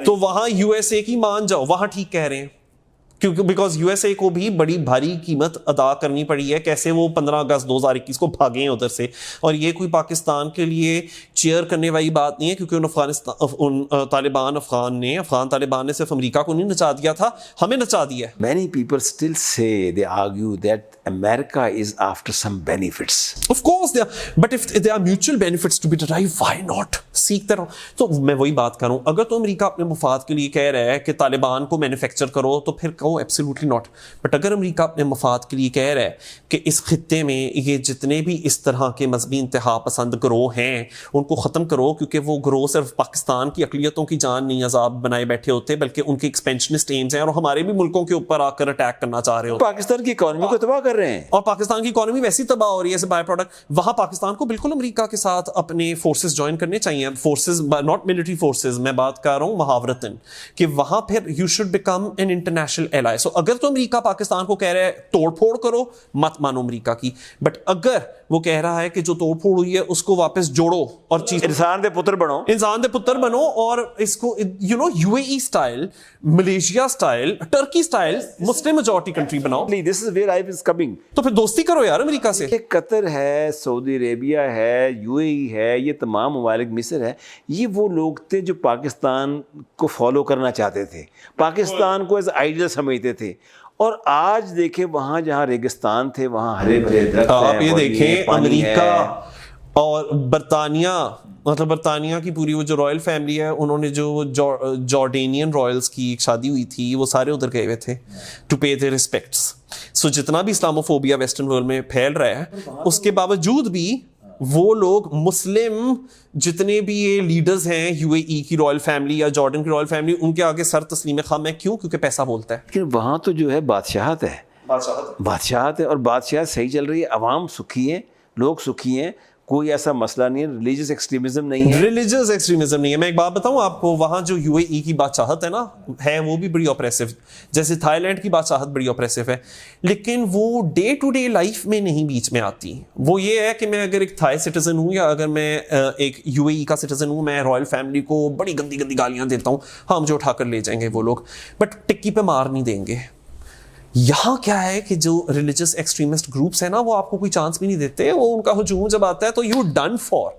تو وہاں یو ایس اے کی مان جاؤ, وہاں ٹھیک کہہ رہے ہیں, کیونکہ بیکاز یو ایس اے کو بھی بڑی بھاری قیمت ادا کرنی پڑی ہے. کیسے وہ 15 اگست 2021 کو بھاگے ہیں ادھر سے, اور یہ کوئی پاکستان کے لیے چیئر کرنے والی بات نہیں ہے, کیونکہ ان افغان طالبان نے صرف امریکہ کو نہیں نچا دیا تھا, ہمیں نچا دیا ہے. Many people still say, they argue that America is after some benefits. Of course they are, but if there are mutual benefits to be derived, why not seek their own? تو میں وہی بات کروں, اگر تو امریکہ اپنے مفاد کے لیے کہہ رہا ہے کہ طالبان کو مینوفیکچر کرو تو پھر کہو ایبسلیوٹلی ناٹ. بٹ اگر امریکہ اپنے مفاد کے لیے کہہ رہا ہے کہ اس خطے میں یہ جتنے بھی اس طرح کے مذہبی انتہا پسند گروہ ہیں ان کو ختم کرو, کیونکہ وہ گروہ صرف پاکستان کی اقلیتوں کی جان نہیں عذاب بنائے بیٹھے ہوتے, بلکہ ان کے ایکسپینشنسٹ ایمز ہیں اور ہمارے بھی ملکوں کے اوپر آ کر اٹیک کرنا چاہ رہے ہوتے. پاکستان کی اکانومی کو تباہ کر رہے ہیں, اور پاکستان کی اکانومی ویسی تباہ ہو رہی ہے ایز اے بائی پروڈکٹ. وہاں پاکستان کو بالکل امریکہ کے ساتھ اپنے فورسز جوائن کرنے چاہیے, فورسز ناٹ ملٹری فورسز, میں بات کر رہا ہوں محاورتاً, کہ وہاں پھر you should become an international ally. So اگر تو امریکہ پاکستان کو کہہ رہا ہے توڑ پھوڑ کرو, مت مانو امریکہ کی, بٹ اگر وہ کہہ رہا ہے کہ جو توڑ پھوڑ ہوئی ہے اس کو واپس جوڑو اور چیز انسان دے پتر بنو, اور اس کو U A E style, Malaysia style, Turkey style Muslim majority country بناؤ. This is where I was coming. تو پھر دوستی کرو یار امریکہ سے. قطر ہے, سعودی عربیہ ہے, یو اے ای ہے, یہ تمام ممالک, مصر ہے, یہ وہ لوگ تھے جو پاکستان کو فالو کرنا چاہتے تھے, پاکستان کو ایز آئیڈیل سمجھتے تھے. اور آج دیکھیں وہاں جہاں ریگستان تھے وہاں ہرے بھرے درخت ہیں. آپ یہ دیکھیں امریکہ اور برطانیہ, مطلب برطانیہ کی پوری وہ جو رائل فیملی ہے, انہوں نے جو جارڈینین رائلز کی ایک شادی ہوئی تھی وہ سارے ادھر گئے ہوئے تھے ٹو پے دیئر ریسپیکٹس. سو جتنا بھی اسلاموفوبیا ویسٹرن ورلڈ میں پھیل رہا ہے, اس کے باوجود بھی وہ لوگ مسلم جتنے بھی یہ لیڈرز ہیں یو اے ای کی رائل فیملی یا جارڈن کی رائل فیملی, ان کے آگے سر تسلیم خم ہے. کیوں؟ کیونکہ پیسہ بولتا ہے. لیکن وہاں تو جو ہے بادشاہت ہے, بادشاہت ہے, اور بادشاہت صحیح چل رہی ہے, عوام سکھی ہیں, لوگ سکھی ہیں, کوئی ایسا مسئلہ نہیں ہے, ریلیجیس ایکسٹریمزم نہیں ہے. ریلیجیس ایکسٹریمزم نہیں ہے. میں ایک بات بتاؤں آپ کو, وہاں جو یو اے ای کی بادشاہت ہے نا, ہے وہ بھی بڑی اپریسو, جیسے تھائی لینڈ کی بادشاہت بڑی اپریسو ہے, لیکن وہ ڈے ٹو ڈے لائف میں نہیں بیچ میں آتی. وہ یہ ہے کہ میں اگر ایک تھائی سٹیزن ہوں یا اگر میں ایک یو اے ای کا سٹیزن ہوں, میں رائل فیملی کو بڑی گندی گندی گالیاں دیتا ہوں, ہاں مجھے اٹھا کر لے جائیں گے وہ لوگ, بٹ ٹکی پہ مار نہیں دیں گے. یہاں کیا ہے کہ جو ریلیجس ایکسٹریمسٹ گروپس ہیں نا, وہ آپ کو کوئی چانس بھی نہیں دیتے. وہ ان کا ہجوم جب آتا ہے تو you done for.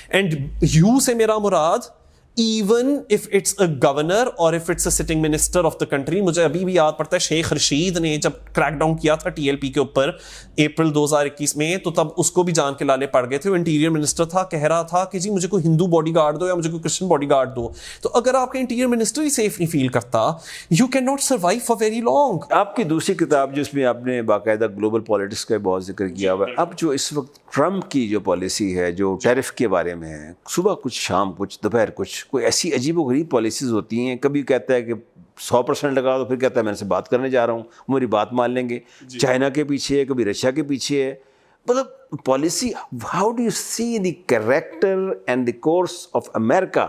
And you say میرا مراد even if it's a governor or if it's a sitting minister of the country. مجھے ابھی بھی یاد پڑتا ہے شیخ رشید نے جب کریک ڈاؤن کیا تھا ٹی ایل پی کے اوپر اپریل 2021 میں, تو تب اس کو بھی جان کے لالے پڑ گئے تھے. وہ انٹیریئر منسٹر تھا, کہہ رہا تھا کہ جی مجھے کوئی ہندو باڈی گارڈ دو یا مجھے کوئی کرسچن باڈی گارڈ دو. تو اگر آپ کا انٹیریئر منسٹر ہی سیف نہیں فیل کرتا, you can not survive for very long. آپ کی دوسری کتاب جس میں آپ نے باقاعدہ گلوبل پالیٹکس کا بہت ذکر کیا ہوا ہے, اب جو اس وقت ٹرمپ کی جو پالیسی ہے جو ٹیرف کے بارے میں ہے, صبح کچھ شام کچھ دوپہر کچھ, کوئی ایسی عجیب و غریب پالیسیز ہوتی ہیں. کبھی کہتا ہے کہ 100% لگا دو, پھر کہتا ہے میں ان سے بات کرنے جا رہا ہوں, میری بات مان لیں گے. چائنا کے پیچھے ہے, کبھی رشیا کے پیچھے ہے. مطلب policy, how do you see the character and the course of America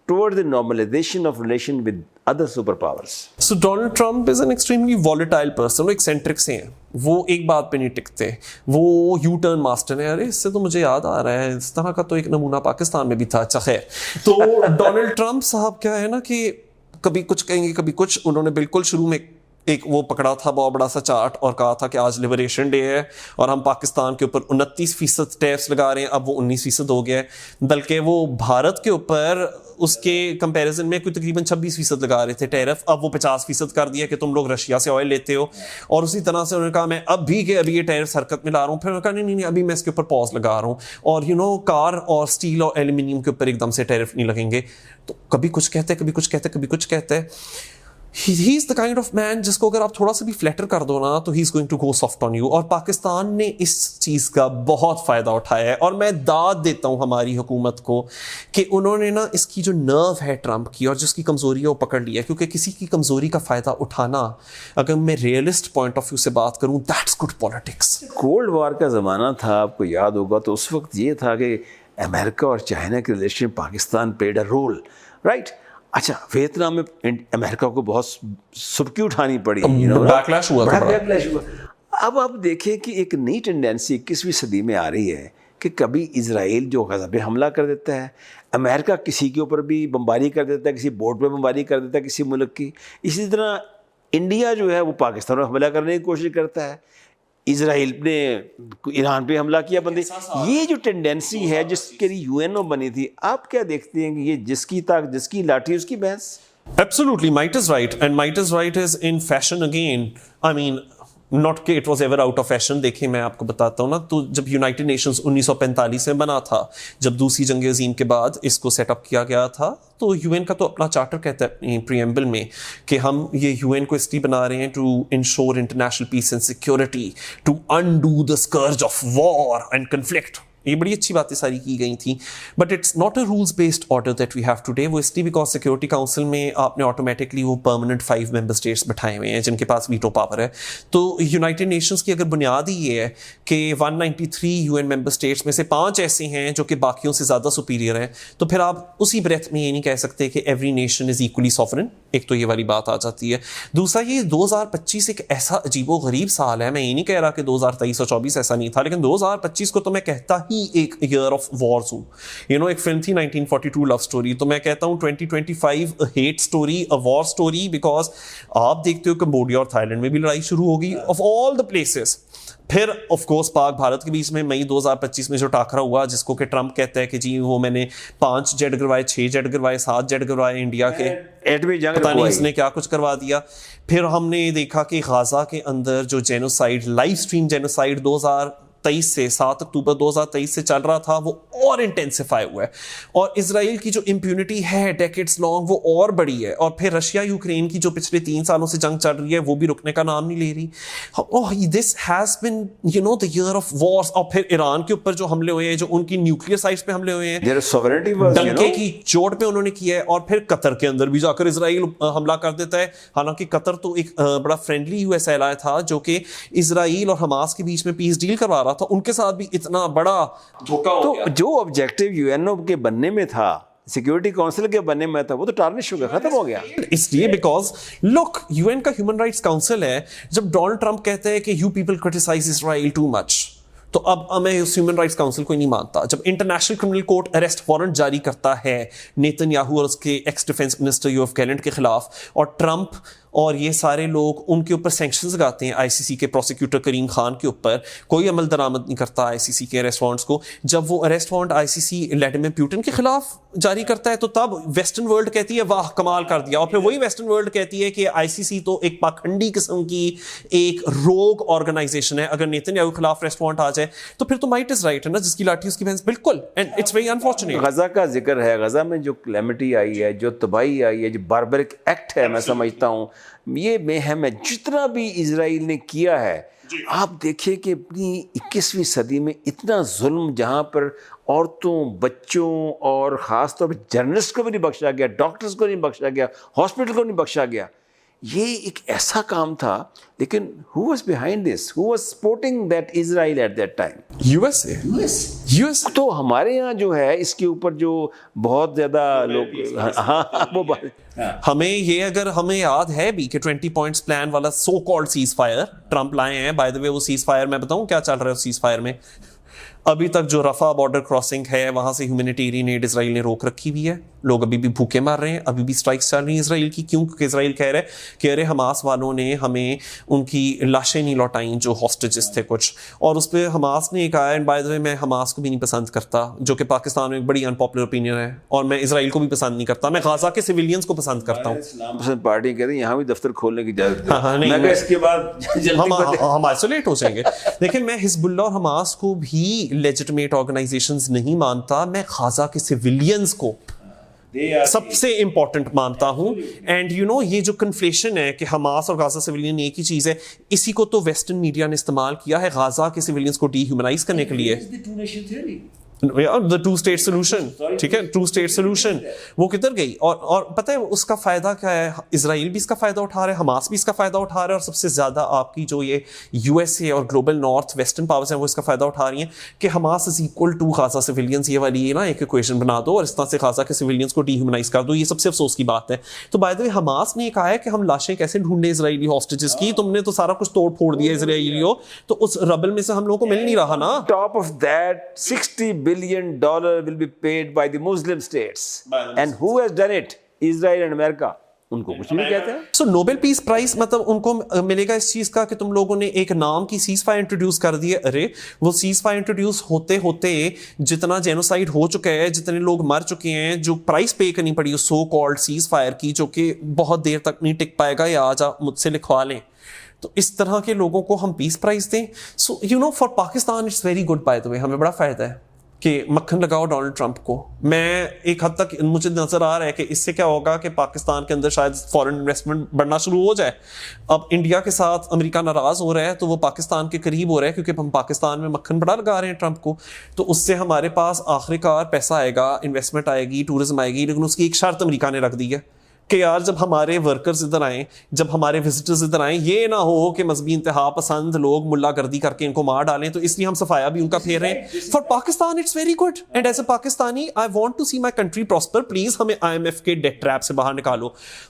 toward the normalization of relation with other super powers? So Donald Trump is an extremely volatile person. وہ eccentric سے ہیں, وہ ایک بات پہ نہیں ٹکتے, وہ یو ٹرن ماسٹر ہیں. ارے اس سے تو مجھے یاد آ رہا ہے, اس طرح کا تو ایک نمونہ پاکستان میں بھی تھا. اچھا خیر, تو ڈونلڈ ٹرمپ صاحب کیا ہے نا کہ کبھی کچھ کہیں گے کبھی کچھ. انہوں نے بالکل شروع میں ایک وہ پکڑا تھا بہت بڑا سا چارٹ اور کہا تھا کہ آج لبریشن ڈے ہے اور ہم پاکستان کے اوپر 29% ٹیکس لگا رہے ہیں. اب وہ 19% ہو گیا ہے, بلکہ وہ بھارت کے اوپر اس کے کمپیریزن میں کوئی تقریباً 26% لگا رہے تھے ٹیرف. اب وہ 50% کر دیا کہ تم لوگ رشیا سے آئل لیتے ہو. اور اسی طرح سے انہوں نے کہا میں ابھی یہ ٹیرف حرکت میں لا رہا ہوں. پھر انہوں نے کہا نہیں ابھی میں اس کے اوپر پاز لگا رہا ہوں, اور کار اور اسٹیل اور ایلومینیم کے اوپر ایک دم سے ٹیرف نہیں لگیں گے. تو کبھی کچھ کہتے کبھی کچھ کہتے کبھی کچھ کہتے. He is the kind of man جس کو اگر آپ تھوڑا سا بھی فلیٹر کر دو نا تو he is going to go soft on you. اور پاکستان نے اس چیز کا بہت فائدہ اٹھایا ہے, اور میں داد دیتا ہوں ہماری حکومت کو کہ انہوں نے نا اس کی جو نرو ہے ٹرمپ کی اور جس کی کمزوری ہے وہ پکڑ لیا. کیونکہ کسی کی کمزوری کا فائدہ اٹھانا, اگر میں ریئلسٹ پوائنٹ آف ویو سے بات کروں, that's good politics. Cold war کا زمانہ تھا, آپ کو یاد ہوگا, تو اس وقت یہ تھا کہ امریکہ اور چائنا کے relation Pakistan played a role, right. اچھا, ویتنام میں امریکہ کو بہت سبکی اٹھانی پڑی, بیکلیش ہوا. اب آپ دیکھیں کہ ایک نئی ٹینڈنسی 21ویں صدی میں آ رہی ہے کہ کبھی اسرائیل جو غزہ پہ حملہ کر دیتا ہے, امریکہ کسی کے اوپر بھی بمباری کر دیتا ہے, کسی بورڈ پہ بمباری کر دیتا ہے کسی ملک کی. اسی طرح انڈیا جو ہے وہ پاکستان پر حملہ کرنے کی کوشش کرتا ہے, اسرائیل نے ایران پہ حملہ کیا بندی. یہ جو ٹینڈنسی ہے جس کے لیے یو این او بنی تھی, آپ کیا دیکھتے ہیں کہ یہ جس کی طاقت جس کی لاٹھی اس کی بھینس؟ Absolutely, might is right, and might is right is in fashion again. I mean, not کہ it was ever out of fashion. دیکھیں میں آپ کو بتاتا ہوں نا, تو جب یونائٹڈ نیشنز 1945 میں بنا تھا, جب دوسری جنگ عظیم کے بعد اس کو سیٹ اپ کیا گیا تھا, تو یو این کا تو اپنا چارٹر کہتا ہے پریمبل میں کہ ہم یہ یو این کو اس لیے بنا رہے ہیں to ensure international peace and security, to undo the scourge of war and conflict. یہ بڑی اچھی باتیں ساری کی گئی تھیں, but it's not a rules based order that we have today. وہ اس لیے بیکاز سیکورٹی کاؤنسل میں آپ نے آٹومیٹکلی وہ پرماننٹ 5 ممبر اسٹیٹس بٹھائے ہوئے ہیں جن کے پاس ویٹو پاور ہے. تو یونائٹڈ نیشنز کی اگر بنیاد ہی یہ ہے کہ 193 یو این ممبر اسٹیٹس میں سے 5 ایسے ہیں جو کہ باقیوں سے زیادہ سپیریئر ہیں, تو پھر آپ اسی بریتھ میں یہ نہیں کہہ سکتے کہ ایوری نیشن از ایکولی سافرن. ایک تو یہ والی بات آ جاتی ہے. دوسرا, یہ 2025 ایک ایسا عجیب و غریب سال ہے. میں یہ نہیں کہہ رہا کہ 2023 اور 24 ایسا نہیں تھا, لیکن 2025 کو تو میں کہتا ہی ایک ایئر آف وارز ہوں. ایک فلم تھی 1942 لو اسٹوری, تو میں کہتا ہوں 2025 hate story, a war story, because آپ دیکھتے ہو کمبوڈیا اور تھائی لینڈ میں بھی لڑائی شروع ہوگی آف آل دا پلیسز. پھر آف کورس پاک بھارت کے بیچ میں مئی 2025 میں جو ٹاکرا ہوا, جس کو کہ ٹرمپ کہتا ہے کہ جی وہ میں نے 5 جیٹ گروائے, 6 جیٹ گروائے, 7 جیٹ گروائے انڈیا کے, پتہ نہیں اس نے کیا کچھ کروا دیا. پھر ہم نے دیکھا کہ غازہ کے اندر جو جینوسائڈ, لائیو اسٹریم جینوسائڈ 2023 سے 7 اکتوبر 2023 سے چل رہا تھا, وہ اور انٹینسیفائی ہوا ہے. اور اسرائیل کی جو امپیونٹی ہے ڈیکیڈز لانگ, وہ اور بڑی ہے. اور پھر رشیا یوکرین کی جو پچھلے 3 سالوں سے جنگ چل رہی ہے, وہ بھی رکنے کا نام نہیں لے رہی. This has been the year of wars. اور پھر ایران کے اوپر جو حملے ہوئے ہیں, جو ان کی نیوکلیئر سائٹس پہ حملے ہوئے ہیں, ڈنکے کی چوٹ پہ انہوں نے کیا ہے. اور پھر قطر کے اندر بھی جا کر اسرائیل حملہ کر دیتا ہے. حالانکہ قطر تو ایک بڑا فرینڈلی یو ایس ایل تھا جو کہ اسرائیل اور حماس کے بیچ میں پیس ڈیل کروا رہا تھا, ان کے ساتھ بھی اتنا بڑا دھوکہ ہو گیا. تو جو آبجیکٹو یو این او کے بننے میں تھا, سیکورٹی کونسل کے بننے میں تھا, وہ تو ٹارنش ہو گیا, ختم ہو گیا. اس لیے بیکاز لک, یو این کا ہیومن رائٹس کاؤنسل ہے. جب ڈونلڈ ٹرمپ کہتے ہیں کہ you people criticize Israel too much, تو اب میں اس ہیومن رائٹس کاؤنسل کو نہیں مانتا. جب international criminal court arrest warrant جاری کرتا ہے نیتن یاہو اور اس کے ایکس ڈیفینس منسٹر یوف گیلنٹ کے خلاف, اور ٹرمپ اور یہ سارے لوگ ان کے اوپر سینکشنز لگاتے ہیں آئی سی سی کے پروسیکیوٹر کریم خان کے اوپر, کوئی عمل درآمد نہیں کرتا آئی سی سی کے اریسٹ وارنٹس کو. جب وہ اریسٹ وارنٹ آئی سی سی ولیڈیمر پیوٹن کے خلاف جاری کرتا ہے, تو تب ویسٹرن ورلڈ کہتی ہے واہ کمال کر دیا. اور پھر وہی ویسٹرن ورلڈ کہتی ہے کہ آئی سی سی تو ایک پاکھنڈی قسم کی ایک روگ آرگنائزیشن ہے. اگر نیتن یاہو کے خلاف اریسٹ وارنٹ آ جائے تو پھر تو مائٹ از رائٹ ہے نا, جس کی لاٹھی اس کی بھینس. بالکل, and it's very unfortunate. Gaza کا ذکر ہے, غزہ میں جو کلیمٹی آئی ہے, جو تباہی آئی ہے, جو باربرک ایکٹ ہے, میں سمجھتا ہوں یہ میہم ہے جتنا بھی اسرائیل نے کیا ہے. آپ دیکھیں کہ اپنی 21ویں صدی میں اتنا ظلم جہاں پر عورتوں, بچوں اور خاص طور پہ جرنلسٹ کو بھی نہیں بخشا گیا, ڈاکٹرز کو نہیں بخشا گیا, ہاسپٹل کو نہیں بخشا گیا. یہ ایک ایسا کام تھا, لیکن who was behind this? Who was supporting that Israel at that time? USA. US. تو ہمارے یہاں جو ہے اس کے اوپر جو بہت زیادہ لوگ, ہاں وہ بات, ہمیں یہ اگر ہمیں یاد ہے بھی کہ 20 پوائنٹس پلان والا so called cease fire Trump لائے ہیں. بائی دا وے وہ سیز فائر میں بتاؤں کیا چل رہا ہے اس سیز فائر میں. ابھی تک جو رفح بارڈر کراسنگ ہے وہاں سے ہیومینیٹیرین ایڈ اسرائیل نے روک رکھی ہوئی ہے. لوگ ابھی بھی بھوکے مار رہے ہیں, ابھی بھی اسٹرائکس چل رہی ہیں اسرائیل کی. کیوں؟ کیونکہ اسرائیل کہہ رہے کہ ارے حماس والوں نے ہمیں ان کی لاشیں نہیں لوٹائیں جو ہاسٹیجز تھے کچھ, اور اس پہ حماس نے کہا. اینڈ بائی دا وے میں حماس کو بھی نہیں پسند کرتا, جو کہ پاکستان میں ایک بڑی ان پاپولر اوپینین ہے, اور میں اسرائیل کو بھی پسند نہیں کرتا. میں غزہ کے سویلینز کو پسند کرتا ہوں. اسلام پسند پارٹی کہتے ہیں یہاں بھی دفتر کھولنے کی اجازت ہاں نہیں, میں کہ اس کے بعد ہم آئسولیٹ ہو جائیں گے. دیکھیں میں حزب اللہ اور حماس کو بھی لیجٹمیٹ آرگنائزیشنز نہیں مانتا, میں غزہ کے سویلینز کو سب سے امپورٹنٹ مانتا ہوں. اینڈ یو نو یہ جو کنفلیشن ہے کہ حماس اور غزہ سویلین ایک ہی چیز ہے, اسی کو تو ویسٹرن میڈیا نے استعمال کیا ہے غزہ کے سویلینز کو ڈی ہیومنائز کرنے کے لیے. the two state solution, ٹھیک ہے, two state solution وہ کدھر گئی. اور پتہ ہے اس کا فائدہ کیا ہے؟ اسرائیل بھی اس کا فائدہ اٹھا رہا ہے, حماس بھی اس کا فائدہ اٹھا رہا ہے, اور سب سے زیادہ آپ کی جو یہ یو ایس اے اور گلوبل نارتھ ویسٹرن پاورز ہیں وہ اس کا فائدہ اٹھا رہی ہیں کہ Hamas is equal to Gaza civilians. یہ والی نا ایک ایکویشن بنا دو اور اس طرح سے غزہ کے سویلینز کو ڈی ہیومنائز کر دو. یہ سب سے افسوس کی بات ہے. تو بائی دا وے حماس نے یہ کہا ہے کہ ہم لاشیں کیسے ڈھونڈیں اسرائیلی ہاسٹیجز کی, تم نے تو سارا کچھ توڑ پھوڑ دیا اسرائیلیوں, تو اس ربل میں سے ہم لوگوں کو مل نہیں رہا نا. Top of that, $60 billion will be paid by the Muslim states. And who has done it? Israel and America. ان کو کچھ نہیں کہتے ہیں. سو نوبل پیس پرائز مطلب ان کو ملے گا اس چیز کا کہ تم لوگوں نے ایک نام کی سیز فائر انٹروڈیوس کر دی ہے. ارے وہ سیز فائر انٹروڈیوس ہوتے ہوتے جتنا جینوسائڈ ہو چکا ہے, جتنے لوگ مر چکے ہیں, جو پرائز پے کرنی پڑی اس سو کالڈ سیز فائر کی, جو کہ بہت دیر تک نہیں ٹک پائے گا, یا آج آپ مجھ سے لکھوا لیں. تو اس طرح کے لوگوں کو ہم پیس پرائز دیں. So you know for Pakistan it's very good. By the way ہمیں بڑا فائدہ ہے کہ مکھن لگاؤ ڈونلڈ ٹرمپ کو. میں ایک حد تک مجھے نظر آ رہا ہے کہ اس سے کیا ہوگا کہ پاکستان کے اندر شاید فورن انویسٹمنٹ بڑھنا شروع ہو جائے. اب انڈیا کے ساتھ امریکہ ناراض ہو رہا ہے تو وہ پاکستان کے قریب ہو رہا ہے, کیونکہ ہم پاکستان میں مکھن بڑا لگا رہے ہیں ٹرمپ کو. تو اس سے ہمارے پاس آخر کار پیسہ آئے گا, انویسٹمنٹ آئے گی, ٹورزم آئے گی. لیکن اس کی ایک شرط امریکہ نے رکھ دی ہے کہ یار جب ہمارے ورکرز ادھر آئیں, جب ہمارے وزٹرز ادھر آئیں, یہ نہ ہو کہ مذہبی انتہا پسند لوگ ملا گردی کر کے ان کو مار ڈالیں. تو اس لیے ہم صفایا بھی ان کا پھیر رہے ہیں. For Pakistan it's very good. And as a Pakistani I want to see my country prosper. Please ہمیں IMF کے ڈیٹ ٹریپ سے باہر نکالو.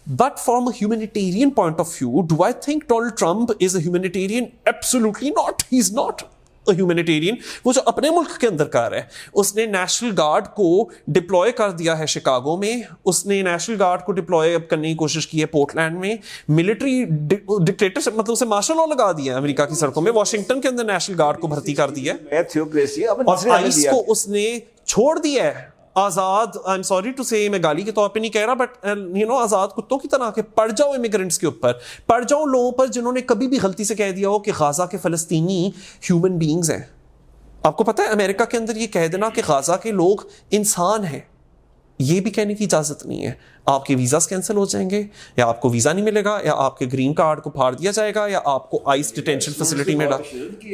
But from a humanitarian point of view, do I think Donald Trump is a humanitarian? Absolutely not. He is not humanitarian. وہ جو اپنے ملک کے اندر کر رہا ہے, اس نے نیشنل گارڈ کو ڈپلوائے کر دیا ہے شکاگو میں, اس نے نیشنل گارڈ کو ڈپلوائے کرنے کی کوشش کی ہے پورٹلینڈ میں. ملٹری ڈکٹیٹرشپ مطلب اسے مارشل لا لگا دیا ہے امریکہ کی سڑکوں میں. واشنگٹن کے اندر نیشنل گارڈ کو بھرتی کر دی ہے, اور آئس کو اس نے چھوڑ دیا ہے آزاد. آئی ایم سوری ٹو سے, میں گالی کے طور پہ نہیں کہہ رہا, بٹ یو نو آزاد کتوں کی طرح کہ پڑ جاؤ امیگرینٹس کے اوپر, پڑ جاؤ لوگوں پر جنہوں نے کبھی بھی غلطی سے کہہ دیا ہو کہ غزہ کے فلسطینی ہیومن بینگز ہیں. آپ کو پتہ ہے امریکہ کے اندر یہ کہہ دینا کہ غزہ کے لوگ انسان ہیں, یہ بھی کہنے کی اجازت نہیں ہے. آپ کے ویزاز کینسل ہو جائیں گے, یا آپ کو ویزا نہیں ملے گا, یا آپ کے گرین کارڈ کو پھاڑ دیا جائے گا, یا آپ کو آئس ڈیٹینشن فیسلٹی میں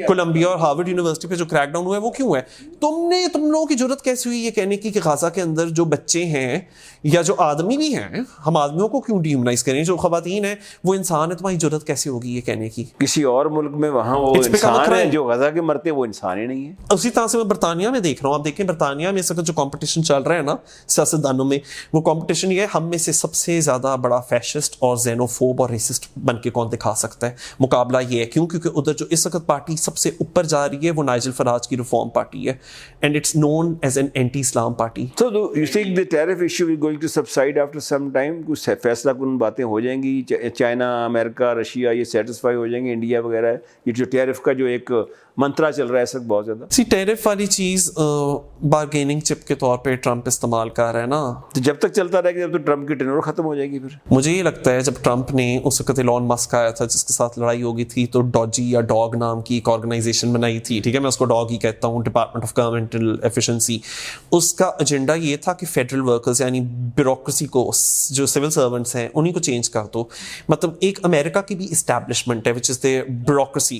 کولمبیا اور ہارورڈ یونیورسٹی پہ جو کریک ڈاؤن ہوا ہے وہ کیوں ہے؟ تم لوگوں کی ضرورت کیسی ہوئی یہ کہنے کی کہ غزہ کے اندر جو بچے ہیں یا جو آدمی بھی ہیں, ہم آدمیوں کو کیوں ڈی ہیومنائز کریں؟ جو خواتین ہیں وہ انسان ہے, تمہاری ضرورت کیسے ہوگی یہ کہنے کی؟ کسی اور ملک میں وہاں وہ انسان ہے, جو غزہ کے مرتے وہ انسان ہی نہیں ہے. اسی طرح سے میں برطانیہ میں دیکھ رہا ہوں. آپ دیکھیں برطانیہ میں اس وقت جو کمپٹیشن چل رہا ہے نا سیاستدانوں میں, وہ کمپٹیشن یہ ہے ہم میں سے سب سے زیادہ بڑا فیشسٹ اور زینوفوب اور ریسسٹ بن کے کون دکھا سکتا ہے. مقابلہ یہ ہے کیونکہ ادھر جو اس وقت پارٹی سب سے اوپر جا رہی ہے وہ نائجل فراج کی ریفارم پارٹی ہے, and it's known as an anti Islam party. So do you think the tariff issue is going to subside after some time? کچھ فیصلہ کن باتیں ہو جائیں گی, چائنا, امریکہ, رشیا یہ سیٹسفائی ہو جائیں گے, انڈیا وغیرہ ہے, یہ جو ٹیرف کا جو ایک منترا چل رہا ہے اس وقت بہت زیادہ. ٹیرف والی چیز بارگیننگ چپ کے طور پہ ٹرمپ استعمال کر رہا ہے نا, تو جب تک چلتا رہے گا جب تک ٹرمپ کی ٹینور ختم ہو جائے گی. پھر مجھے یہ لگتا ہے جب ٹرمپ نے اس وقت ایلون مسک آیا تھا جس کے ساتھ لڑائی ہو گئی تھی, تو ڈوجی یا ڈاگ نام کی ایک آرگنائزیشن بنائی تھی, ٹھیک ہے, میں اس کو ڈاگ ہی کہتا ہوں, ڈپارٹمنٹ آف گورنمنٹل ایفیشنسی. اس کا ایجنڈا یہ تھا کہ فیڈرل ورکرز یعنی بیوروکریسی کو, جو سول سرونٹس ہیں انہیں کو چینج کر دو. مطلب ایک امریکہ کی بھی اسٹیبلشمنٹ ہے وچ از دی bureaucracy,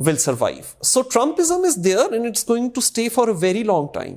will survive. So Trumpism is there and it's going to stay for a very long time.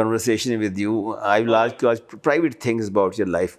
conversation with you. I will ask you private things about your life.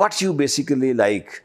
what you basically like?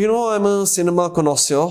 you know, I'm a cinema connoisseur,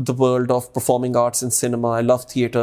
the world of performing arts in cinema. I love theatre.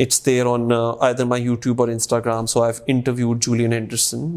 It's there on either my YouTube or Instagram. So I've interviewed Julian Anderson,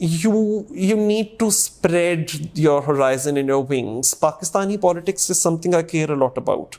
you need to spread your horizon and your wings. Pakistani politics is something I care a lot about.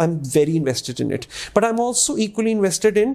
I'm very invested in it. But I'm also equally invested in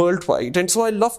worldwide. And so I love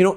You know,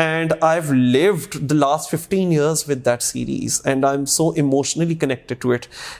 And I've lived the last 15 years with that series and I'm so emotionally connected to it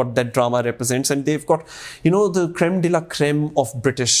what that drama represents and they've got, you know, the creme de la creme of British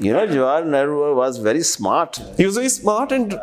you know, Jawaharlal Nehru was very smart. he was very smart and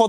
for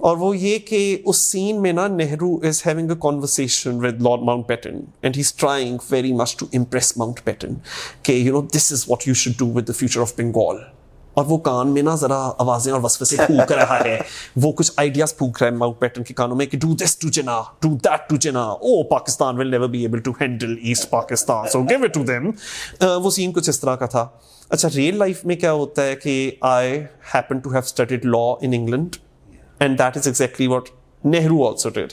اور وہ یہ کہ اس scene میں نا Nehru is having a conversation with Lord Mountbatten and he is trying very much to impress Mountbatten کہ you know this is what you should do with the future of Bengal. اور وہ کان میں نا ذرا آوازیں اور وسوسے پھونک رہا ہے, وہ کچھ آئیڈیاز پھونک رہا ہے ماؤنٹ بیٹن کے کانوں میں کہ do this to Jinnah, do that to Jinnah, oh Pakistan will never be able to handle East Pakistan so give it to them. وہ سین کچھ اس طرح کا تھا. اچھا ریئل لائف میں کیا ہوتا ہے کہ I happen to have studied law in England and that is exactly what Nehru also did.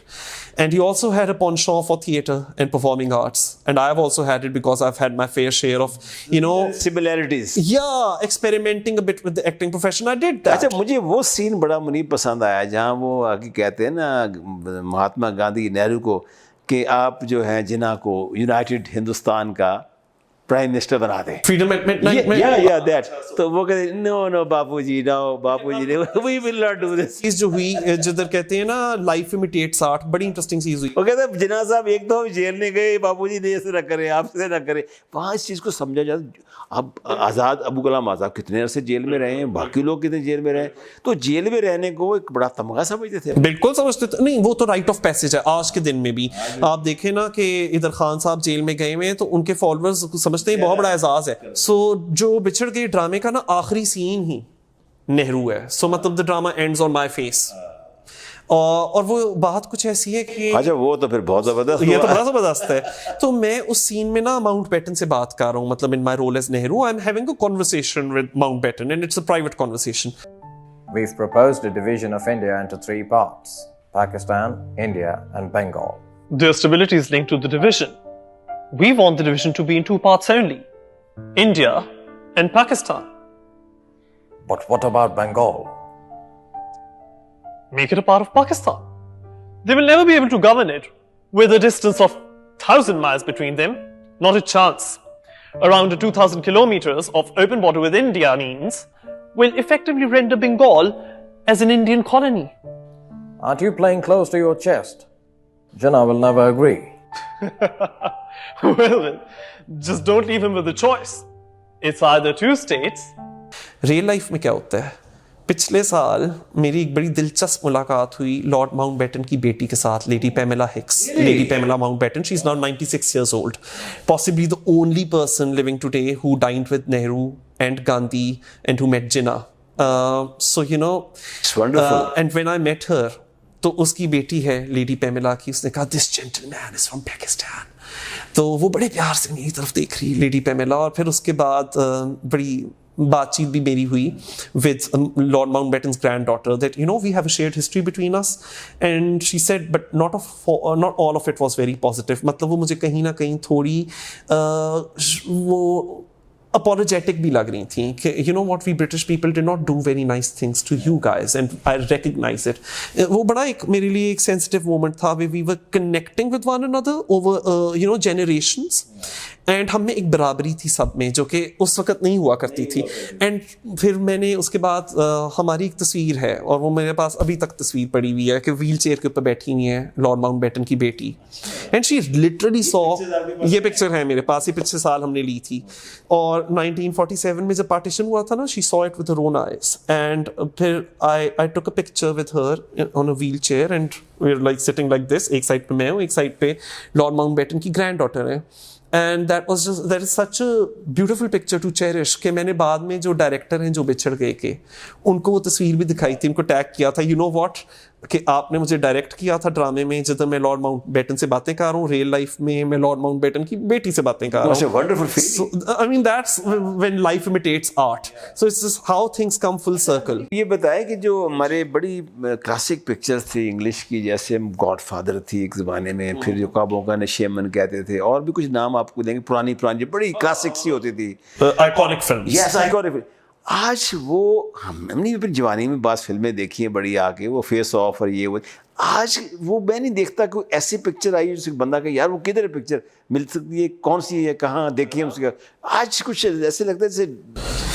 And he also had a penchant for theatre and performing arts. And I've also had it because I've had my fair share of, you know... similarities. Yeah, experimenting a bit with the acting profession. I did that. اچھا مجھے وہ سین بڑا منیب پسند آیا جہاں وہ آگے کہتے ہیں نا مہاتما گاندھی نہرو کو کہ آپ جو ہیں جناح کو یونائٹڈ ہندوستان کا پرائم منسٹر بنا دیں. Freedom at midnight میں that. تو وہ کہتے ہیں no Bapu G we will not do this. چیز جو ہوئی جدھر کہتے ہیں نا لائف imitates art, بڑی انٹرسٹنگ چیز ہوئی. وہ کہتے ہیں جناح صاحب ایک تو جیل میں گئے, باپو جی نے ایسے نہ کرے, آپ سے نہ کرے. وہاں اس چیز کو سمجھا جاتا. اب آزاد ابو کلام آزاد کتنے عرصے جیل میں رہے ہیں, باقی لوگ کتنے جیل میں رہے, تو جیل میں رہنے کو ایک بڑا تمغہ سمجھتے تھے. بالکل سمجھتے تھے. نہیں وہ تو رائٹ آف پیسج ہے آج کے دن میں بھی. آپ دیکھیں نا کہ ادھر خان صاحب جیل میں گئے ہوئے ہیں تو ان کے فالوورز سمجھتے ہیں بہت بڑا اعزاز ہے. سو جو بچھڑ گئے ڈرامے کا نا آخری سین ہی نہرو ہے. سو مطلب the drama ends on my face. اور وہ بات کچھ ایسی ہے کہ اچھا وہ تو پھر بہت زبردست, یہ تو بڑا زبردست ہے. تو میں اس سین میں نا ماؤنٹ بیٹن سے بات کر رہا ہوں, مطلب in my role as Nehru I am having a conversation with Mountbatten and it's a private conversation. We've proposed a division of India into 3 parts: Pakistan, India, and Bengal. Their stability is linked to the division. We want the division to be in 2 parts only, India and Pakistan. But what about Bengal? Make it a part of Pakistan. They will never be able to govern it with a distance of 1,000 miles between them. Not a chance. Around 2,000 kilometers of open border with India means will effectively render Bengal as an Indian colony. Aren't you playing close to your chest? Jinnah will never agree. Well then, just don't leave him with the choice. It's either 2 states. Real life میں کیا ہوتا ہے؟ پچھلے سال میری ایک بڑی دلچسپ ملاقات ہوئی لارڈ ماؤنٹ بیٹن کی بیٹی کے ساتھ, lady Pamela Hicks. Lady Pamela Mountbatten, she is now 96 years old, possibly the only person living today who dined with Nehru and Gandhi and who met Jinnah. So you know, it's wonderful. And when I met her, تو اس کی بیٹی ہے lady پیمیلا کی, اس نے کہا this gentleman is from Pakistan. تو وہ بڑے پیار سے میری طرف دیکھ رہی لیڈی پیمیلا. اور پھر اس کے بعد بڑی بات چیت بھی میری ہوئی with Lord Mountbatten's granddaughter that you know we have a shared history between us, and she said but not all of it was very positive. مطلب وہ مجھے کہیں نہ کہیں تھوڑی وہ apologetic بھی لگ رہی تھیں کہ you know what, we British people did not do very nice things to you guys and I recognize it. وہ بڑا ایک میرے لیے ایک sensitive moment تھا where we were connecting with one another over you know generations, and ہم میں ایک برابری تھی سب میں جو کہ اس وقت نہیں ہوا کرتی تھی. اینڈ پھر میں نے اس کے بعد ہماری ایک تصویر ہے اور وہ میرے پاس ابھی تک تصویر پڑی ہوئی ہے کہ ویل چیئر کے اوپر بیٹھی ہوئی ہے لارڈ ماؤنٹ بیٹن کی بیٹی, اینڈ شی لٹرلی سو, یہ پکچر ہے میرے پاس, یہ پچھلے سال ہم نے لی تھی. اور 1947 میں جب پارٹیشن ہوا تھا نا, she saw it with her own eyes, and پھر I took a picture with her on a wheelchair and we are like sitting like this. ایک سائڈ پہ میں ہوں, ایک سائڈ پہ لارڈ ماؤنٹ بیٹن کی گرینڈ ڈاٹر ہے. And that is such a beautiful picture to cherish کہ میں نے بعد میں جو ڈائریکٹر ہیں جو بچھڑ گئے کے ان کو وہ تصویر بھی دکھائی تھی, ان کو ٹیگ کیا تھا, you know what کہ آپ نے مجھے ڈائریکٹ کیا تھا ڈرامے میں جدھر میں لارڈ ماؤنٹ بیٹن سے باتیں کر رہا ہوں, ریئل لائف میں میں لارڈ ماؤنٹ بیٹن کی بیٹی سے باتیں کر رہا ہوں. I mean that's when life imitates art. So it's just how things come full circle. یہ بتائیں کہ جو ہمارے بڑی کلاسک پکچرز تھی انگلش کی, جیسے گاڈ فادر تھی ایک زمانے میں, پھر جو کابوں کا نشیمن کہتے تھے, اور بھی کچھ نام آپ کو دیں گے, پرانی جو بڑی کلاسک سی ہوتی تھی, iconic films. Yes, iconic. آج وہ ہم نے اپنی جوانی میں بعض فلمیں دیکھی ہیں بڑی آ کے, وہ فیس آف اور یہ وہ, آج وہ میں نہیں دیکھتا کہ ایسی پکچر آئی جس بندہ کہ یار وہ کدھر ہے پکچر مل سکتی ہے, کون سی ہے, کہاں دیکھی ہے اس کا. آج کچھ ایسے لگتا ہے جیسے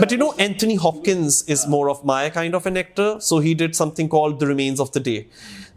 But you know, Anthony Hopkins is more of my kind of an actor, so he did something called The Remains of the Day,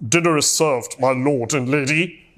"Dinner is served, my lord and lady."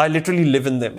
I literally live in them.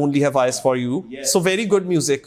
Only Have Eyes for You. So very good music.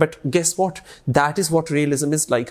but guess what, that is what realism is like.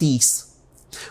30.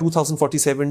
2047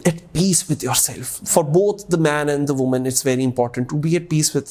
at peace with yourself. For both the man and the woman, it's very important to be at peace with.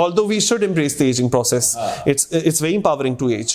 although we should embrace the aging process, it's very empowering to age.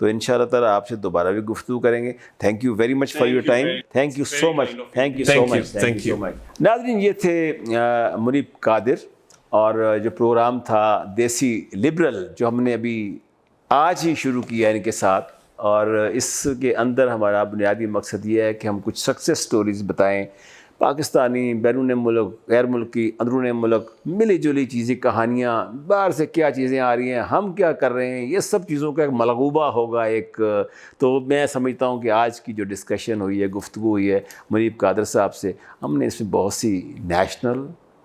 تو انشاءاللہ تعالیٰ آپ سے دوبارہ بھی گفتگو کریں گے. Thank you very much for your time. Thank you so much. Thank you so much. Thank you so much. ناظرین یہ تھے منیب قادر اور جو پروگرام تھا دیسی لبرل جو ہم نے ابھی آج ہی شروع کیا ان کے ساتھ, اور اس کے اندر ہمارا بنیادی مقصد یہ ہے کہ ہم کچھ سکسیس سٹوریز بتائیں, پاکستانی, بیرون ملک, غیر ملکی, اندرون ملک, ملی جلی چیزیں, کہانیاں, باہر سے کیا چیزیں آ رہی ہیں, ہم کیا کر رہے ہیں, یہ سب چیزوں کا ایک ملغوبہ ہوگا ایک. تو میں سمجھتا ہوں کہ آج کی جو ڈسکشن ہوئی ہے, گفتگو ہوئی ہے منیب قادر صاحب سے, ہم نے اس میں بہت سی نیشنل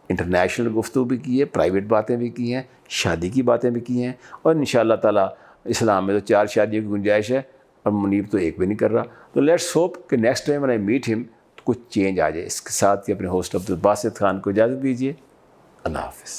انٹرنیشنل گفتگو بھی کی ہے, پرائیویٹ باتیں بھی کی ہیں, شادی کی باتیں بھی کی ہیں, اور انشاءاللہ تعالیٰ اسلام میں تو 4 شادیوں کی گنجائش ہے اور منیب تو ایک بھی نہیں کر رہا. تو لیٹس ہوپ کہ next time when I meet him کچھ چینج آ جائے. اس کے ساتھ ہی اپنے ہوسٹ عبدالباسط خان کو اجازت دیجیے. اللہ حافظ.